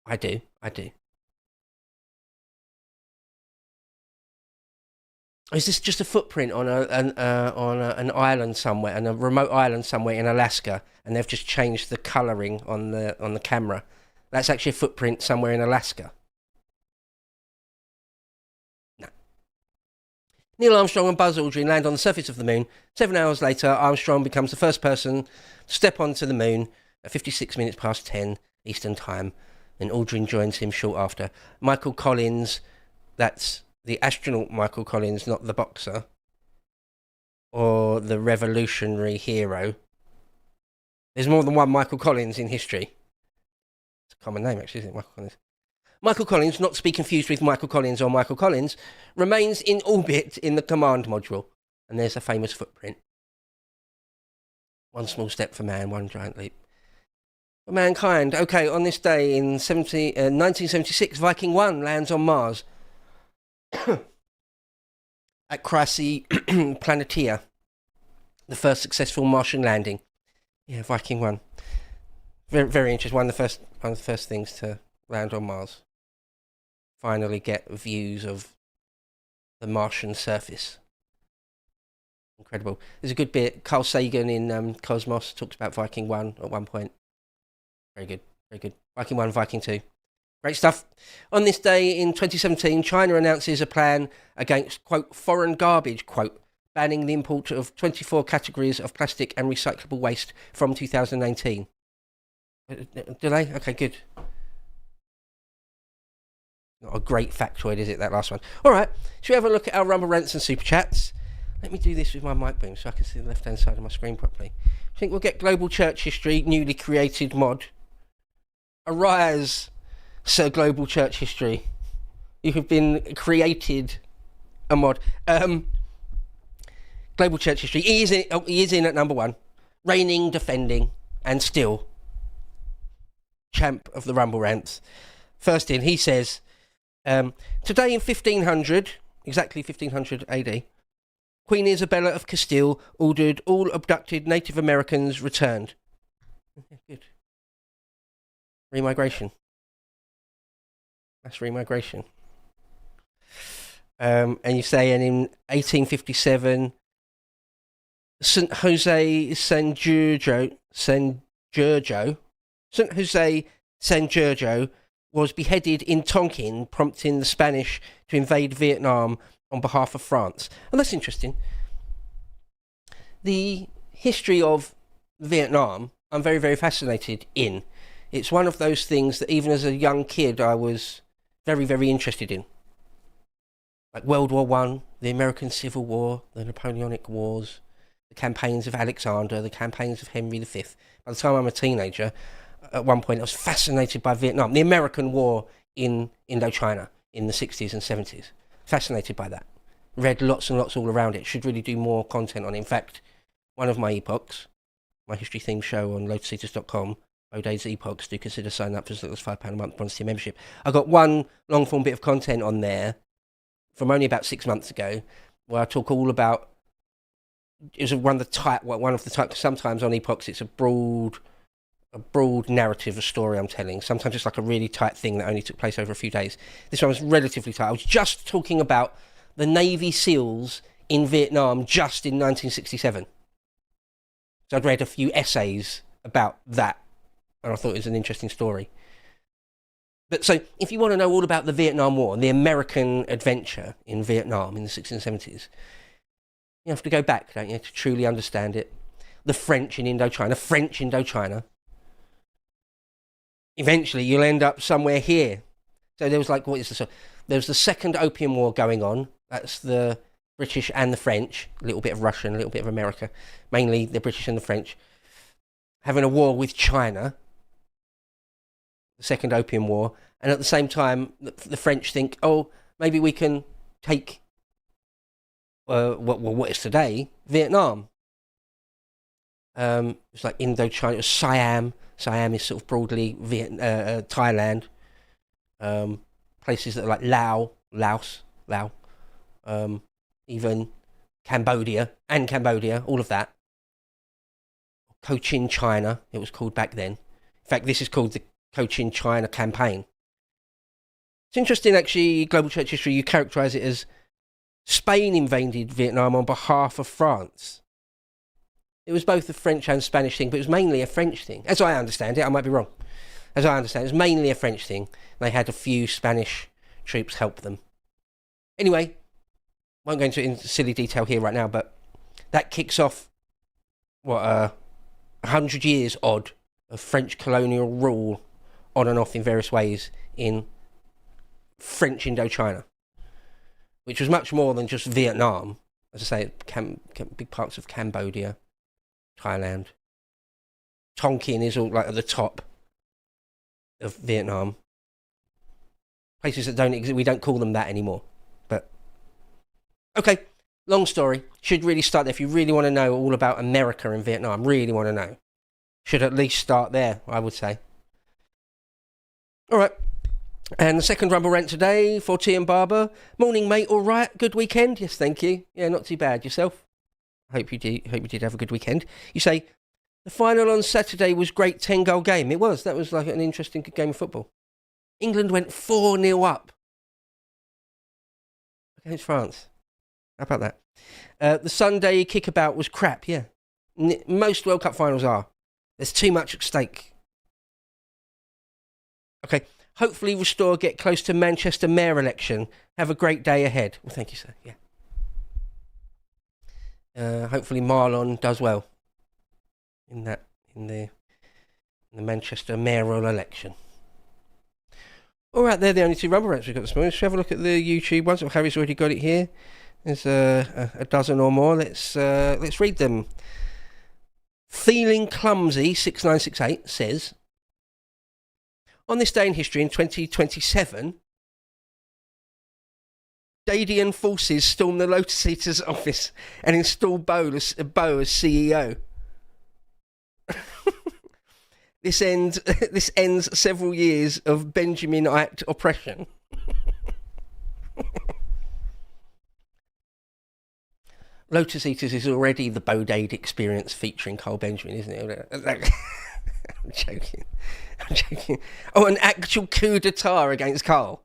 I do. Is this just a footprint on an island somewhere, on a remote island somewhere in Alaska, and they've just changed the colouring on the camera? That's actually a footprint somewhere in Alaska. No. Neil Armstrong and Buzz Aldrin land on the surface of the moon. 7 hours later, Armstrong becomes the first person to step onto the moon at 56 minutes past 10 Eastern Time, and Aldrin joins him short after. Michael Collins, that's the astronaut Michael Collins, not the boxer, or the revolutionary hero. There's more than one Michael Collins in history. It's a common name, actually, isn't it, Michael Collins? Michael Collins, not to be confused with Michael Collins or Michael Collins, remains in orbit in the command module. And there's a famous footprint. One small step for man, one giant leap for mankind. Okay, on this day in 1976, Viking 1 lands on Mars. At Chrysae Planitia, the first successful Martian landing. Yeah, Viking 1. Very, very interesting. One of the first things to land on Mars. Finally get views of the Martian surface. Incredible. There's a good bit. Carl Sagan in Cosmos talks about Viking 1 at one point. Very good. Very good. Viking 1, Viking 2. Great stuff. On this day in 2017, China announces a plan against, quote, foreign garbage, quote, banning the import of 24 categories of plastic and recyclable waste from 2019. Do they? Okay, good. Not a great factoid, is it, that last one? All right, should we have a look at our Rumble Rants and Super Chats? Let me do this with my mic boom so I can see the left-hand side of my screen properly. I think we'll get Global Church History, newly created mod. Arise, Sir Global Church History. You have been created a mod. Global Church History. He is in at number 1. Reigning, defending, and still champ of the Rumble Rants. First in, he says, today in 1500, exactly 1500 AD, Queen Isabella of Castile ordered all abducted Native Americans returned. Good. Remigration. Mass remigration. And you say, and in 1857, St. Jose San Giorgio, St. Jose San Giorgio was beheaded in Tonkin, prompting the Spanish to invade Vietnam on behalf of France. And that's interesting. The history of Vietnam, I'm very, very fascinated in. It's one of those things that even as a young kid, I was very, very interested in. Like World War One, the American Civil War, the Napoleonic Wars, the campaigns of Alexander, the campaigns of Henry V. By the time I'm a teenager, at one point I was fascinated by Vietnam, the American War in Indochina in the 60s and 70s. Fascinated by that. Read lots and lots all around it. Should really do more content on it. In fact, one of my epochs, my history themed show on lotuseaters.com, Odysee epochs, do consider signing up for as little as £5 a month bronze tier membership. I got one long form bit of content on there from only about 6 months ago, where I talk all about, it was one of the type, sometimes on epochs it's a broad narrative, a story I'm telling. Sometimes it's like a really tight thing that only took place over a few days. This one was relatively tight. I was just talking about the Navy SEALs in Vietnam just in 1967. So I'd read a few essays about that, and I thought it was an interesting story. But so, if you want to know all about the Vietnam War and the American adventure in Vietnam in the 60s and 70s, you have to go back, don't you, to truly understand it. The French in Indochina. Eventually, you'll end up somewhere here. So there was like, there was the Second Opium War going on. That's the British and the French, a little bit of Russian, a little bit of America, mainly the British and the French, having a war with China, the Second Opium War, and at the same time, the French think, oh, maybe we can take what is today Vietnam. It's like Indochina, it was Siam. Siam is sort of broadly Thailand. Places that are like Laos, even Cambodia, all of that. Cochin China, it was called back then. In fact, this is called the Cochin China campaign. It's interesting, actually, global church history, you characterise it as Spain invaded Vietnam on behalf of France. It was both a French and Spanish thing, but it was mainly a French thing. As I understand it, I might be wrong. As I understand it, it was mainly a French thing. They had a few Spanish troops help them. Anyway, won't go into it in silly detail here right now, but that kicks off, 100 years odd of French colonial rule on and off in various ways in French Indochina, which was much more than just Vietnam. As I say, big parts of Cambodia, Thailand. Tonkin is all like at the top of Vietnam. Places that don't exist, we don't call them that anymore. But, okay, long story. Should really start there. If you really want to know all about America and Vietnam, really want to know, should at least start there, I would say. All right. And the second Rumble rant today for T and Barber. Morning, mate. All right. Good weekend? Yes, thank you. Yeah, not too bad. Yourself? Hope you did have a good weekend. You say, the final on Saturday was great 10-goal game. It was. That was like an interesting game of football. England went 4-0 up against France. How about that? The Sunday kickabout was crap, yeah. Most World Cup finals are. There's too much at stake. Okay. Hopefully Restore get close to Manchester Mayor election. Have a great day ahead. Well, thank you, sir. Yeah. Hopefully Marlon does well in the Manchester mayoral election. All right, they're the only two Rumble rants we've got this morning. Let's have a look at the YouTube ones. Oh, Harry's already got it here. There's a dozen or more. Let's read them. Feeling Clumsy 6968 says, on this day in history in 2027, Dadian forces storm the Lotus Eaters office and install Beau as CEO. This ends several years of Benjaminite oppression. Lotus Eaters is already the Bodade experience featuring Carl Benjamin, isn't it? I'm joking. Oh, an actual coup d'etat against Carl.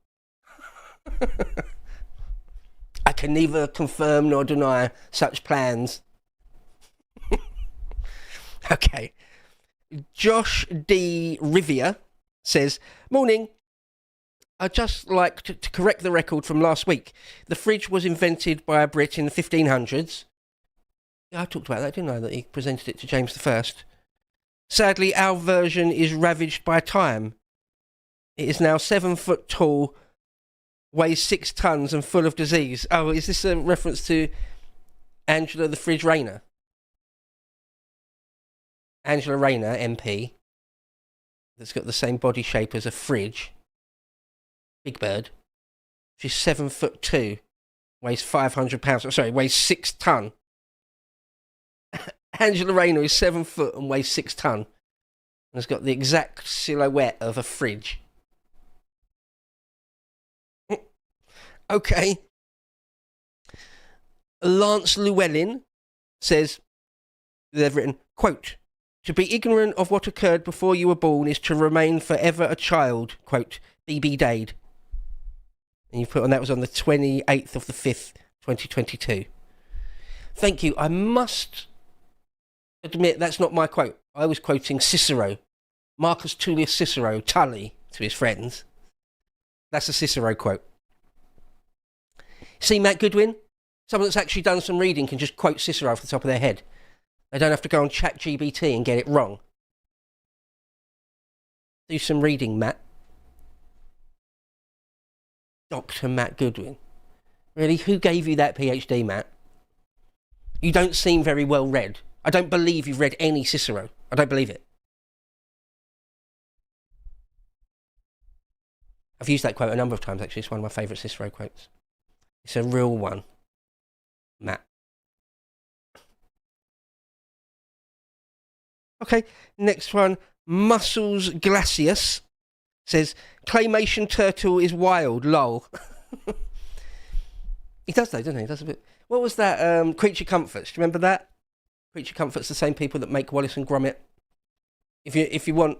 can neither confirm nor deny such plans. Okay. Josh D. Rivier says, morning. I'd just like to correct the record from last week. The fridge was invented by a Brit in the 1500s. Yeah, I talked about that, didn't I? That he presented it to James I. Sadly, our version is ravaged by time. It is now 7 foot tall, weighs 6 tons and full of disease. Oh, is this a reference to Angela the Fridge Rayner? Angela Rayner, MP, that's got the same body shape as a fridge. Big bird. She's 7'2", weighs 500 pounds. Sorry, weighs 6 ton. Angela Rayner is 7 foot and weighs 6 ton, and has got the exact silhouette of a fridge. Okay. Lance Llewellyn says, they've written, quote, to be ignorant of what occurred before you were born is to remain forever a child, quote, B.B. Dade. And you put on that was on the 28th of the 5th, 2022. Thank you. I must admit that's not my quote. I was quoting Cicero. Marcus Tullius Cicero, Tully, to his friends. That's a Cicero quote. See Matt Goodwin? Someone that's actually done some reading can just quote Cicero off the top of their head. They don't have to go on ChatGPT and get it wrong. Do some reading, Matt. Dr. Matt Goodwin. Really? Who gave you that PhD, Matt? You don't seem very well read. I don't believe you've read any Cicero. I don't believe it. I've used that quote a number of times, actually. It's one of my favourite Cicero quotes. It's a real one, Matt. Okay, next one. Muscles Glacius says, claymation turtle is wild, lol. He does though, doesn't he? He does a bit. What was that? Creature Comforts. Do you remember that? Creature Comforts, the same people that make Wallace and Gromit. If you want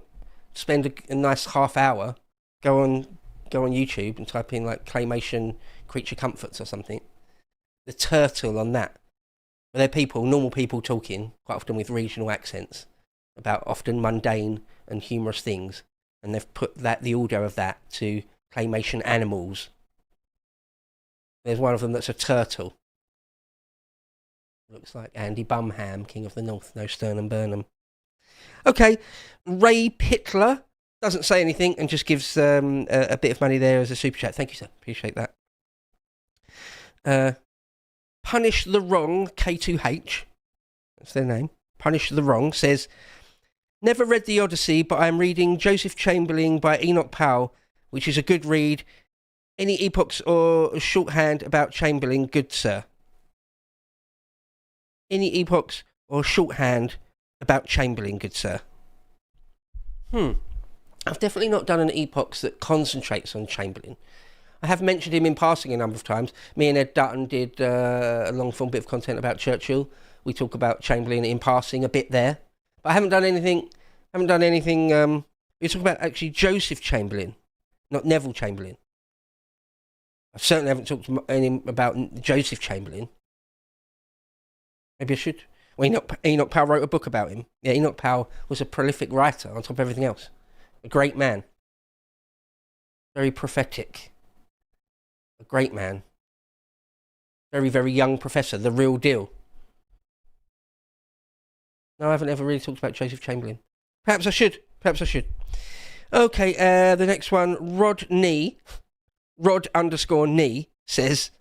to spend a nice half hour, go on YouTube and type in like claymation Creature Comforts or something. The turtle on that. But they're people, normal people talking, quite often with regional accents, about often mundane and humorous things. And they've put the audio of that to claymation animals. There's one of them that's a turtle. Looks like Andy Bumham, King of the North, no Stern and Burnham. Okay, Ray Pittler doesn't say anything and just gives a bit of money there as a super chat. Thank you, sir. Appreciate that. Punish the Wrong, K2H, that's their name. Punish the Wrong says, never read the Odysee, but I am reading Joseph Chamberlain by Enoch Powell, which is a good read. Any epochs or shorthand about Chamberlain, good sir? Any epochs or shorthand about Chamberlain, good sir? I've definitely not done an epochs that concentrates on Chamberlain. I have mentioned him in passing a number of times. Me and Ed Dutton did a long-form bit of content about Churchill. We talk about Chamberlain in passing a bit there. But I haven't done anything... we talk about actually Joseph Chamberlain, not Neville Chamberlain. I certainly haven't talked about Joseph Chamberlain. Maybe I should. Well, Enoch Powell wrote a book about him. Yeah, Enoch Powell was a prolific writer on top of everything else. A great man. Very prophetic. A great man. Very, very young professor. The real deal. No, I haven't ever really talked about Joseph Chamberlain. Perhaps I should. Okay, the next one. Rod_knee says,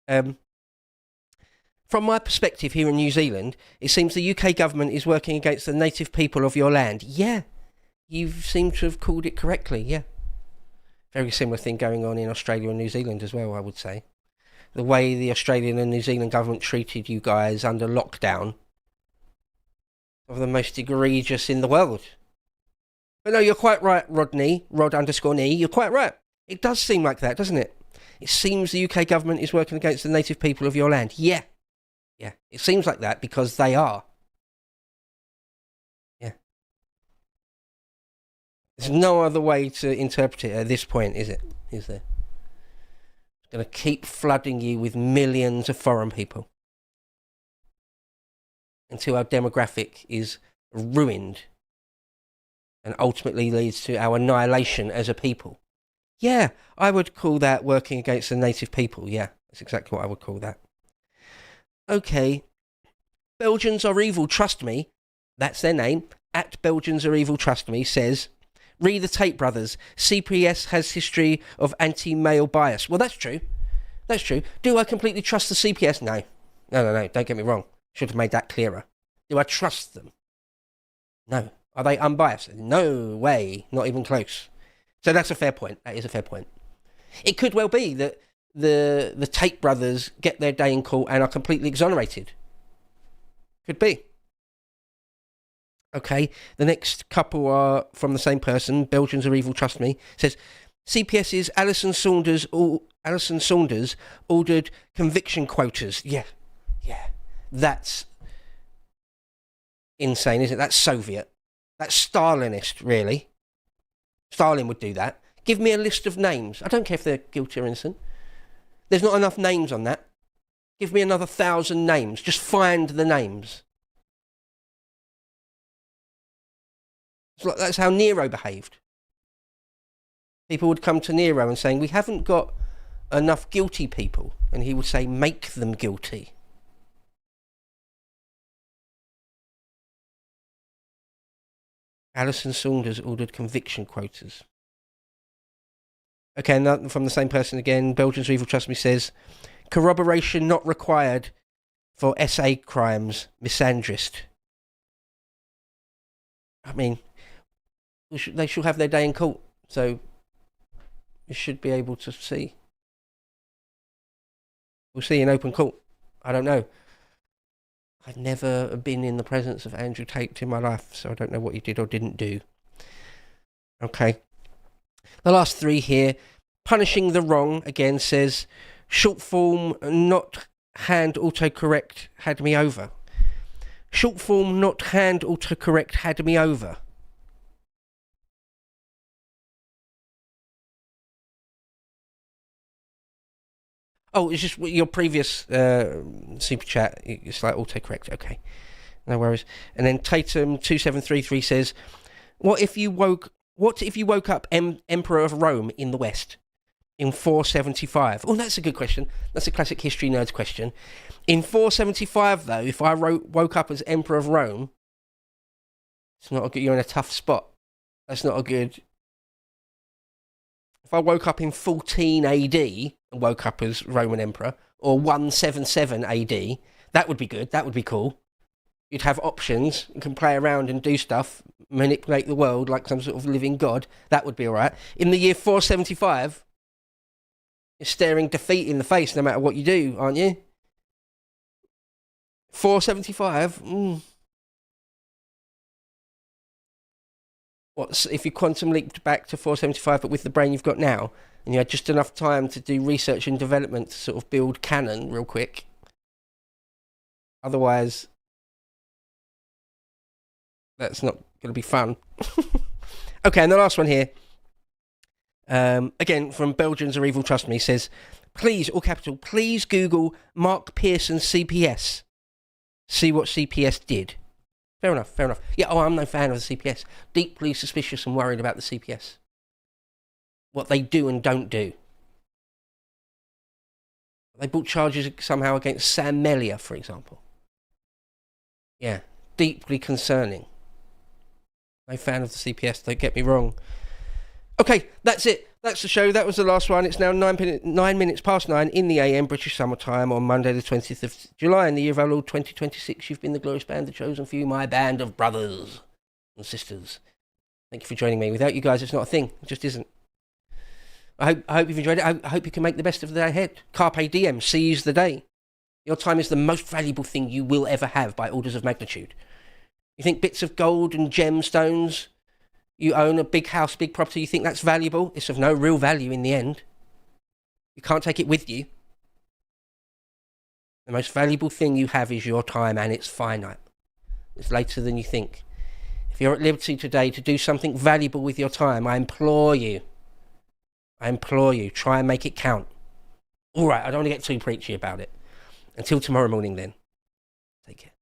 from my perspective here in New Zealand, it seems the UK government is working against the native people of your land. Yeah, you seem to have called it correctly, yeah. Very similar thing going on in Australia and New Zealand as well, I would say. The way the Australian and New Zealand government treated you guys under lockdown, of the most egregious in the world. But no, you're quite right, Rod_knee, you're quite right. It does seem like that, doesn't it? It seems the UK government is working against the native people of your land. Yeah. Yeah, it seems like that because they are. Yeah. There's no other way to interpret it at this point, is it? Is there? Going to keep flooding you with millions of foreign people until our demographic is ruined and ultimately leads to our annihilation as a people. Yeah, I would call that working against the native people. Yeah, that's exactly what I would call that. Okay. Belgians are evil, trust me. That's their name. At Belgians are evil, trust me, says, read the Tate brothers. CPS has history of anti-male bias. Well, that's true. That's true. Do I completely trust the CPS? No. No. Don't get me wrong. Should have made that clearer. Do I trust them? No. Are they unbiased? No way. Not even close. So that's a fair point. That is a fair point. It could well be that the Tate brothers get their day in court and are completely exonerated. Could be. Okay, the next couple are from the same person. Belgians are evil, trust me. Says, CPS's Alison Saunders ordered conviction quotas. Yeah. That's insane, isn't it? That's Soviet. That's Stalinist, really. Stalin would do that. Give me a list of names. I don't care if they're guilty or innocent. There's not enough names on that. Give me another 1,000 names. Just find the names. That's how Nero behaved. People would come to Nero and saying, we haven't got enough guilty people. And he would say, make them guilty. Alison Saunders ordered conviction quotas. Okay, and from the same person again, Belgians are evil, trust me, says, corroboration not required for SA crimes, misandrist. I mean, they should have their day in court, so you should be able to see. We'll see in open court. I don't know. I've never been in the presence of Andrew Tate in my life, so I don't know what he did or didn't do. Okay. The last three here. Punishing the wrong, again, says, short form, not hand autocorrect, had me over. Short form, not hand autocorrect, had me over. Oh, it's just your previous super chat. It's like autocorrect. Okay, no worries. And then Tatum 2733 says, "What if you woke up Emperor of Rome in the West in 475?" Oh, that's a good question. That's a classic history nerds question. In 475, though, if I woke up as Emperor of Rome, it's not a good. You're in a tough spot. That's not a good. If I woke up in 14 AD and woke up as Roman Emperor, or 177 AD, that would be good. That would be cool. You'd have options. You can play around and do stuff, manipulate the world like some sort of living god. That would be all right. In the year 475, you're staring defeat in the face no matter what you do, aren't you? 475? What's if you quantum leaped back to 475 but with the brain you've got now, and you had just enough time to do research and development to sort of build canon real quick? Otherwise, that's not going to be fun. Okay, and the last one here, again from Belgians Are Evil, Trust Me, says, please, all capital, please Google Mark Pearson CPS. See what CPS did. Fair enough. Yeah, I'm no fan of the CPS. Deeply suspicious and worried about the CPS. What they do and don't do. They brought charges somehow against Sam Mellier, for example. Yeah, deeply concerning. No fan of the CPS, don't get me wrong. Okay, that's it. That's the show. That was the last one. It's now 9 minutes past 9 in the AM, British Summer Time, on Monday the 20th of July in the year of our Lord 2026. You've been the glorious band, the chosen few, my band of brothers and sisters. Thank you for joining me. Without you guys, it's not a thing. It just isn't. I hope you've enjoyed it. I hope you can make the best of the day ahead. Carpe diem. Seize the day. Your time is the most valuable thing you will ever have by orders of magnitude. You think bits of gold and gemstones, you own a big house, big property, you think that's valuable? It's of no real value in the end. You can't take it with you. The most valuable thing you have is your time, and it's finite. It's later than you think. If you're at liberty today to do something valuable with your time, I implore you, try and make it count. All right, I don't want to get too preachy about it. Until tomorrow morning then. Take care.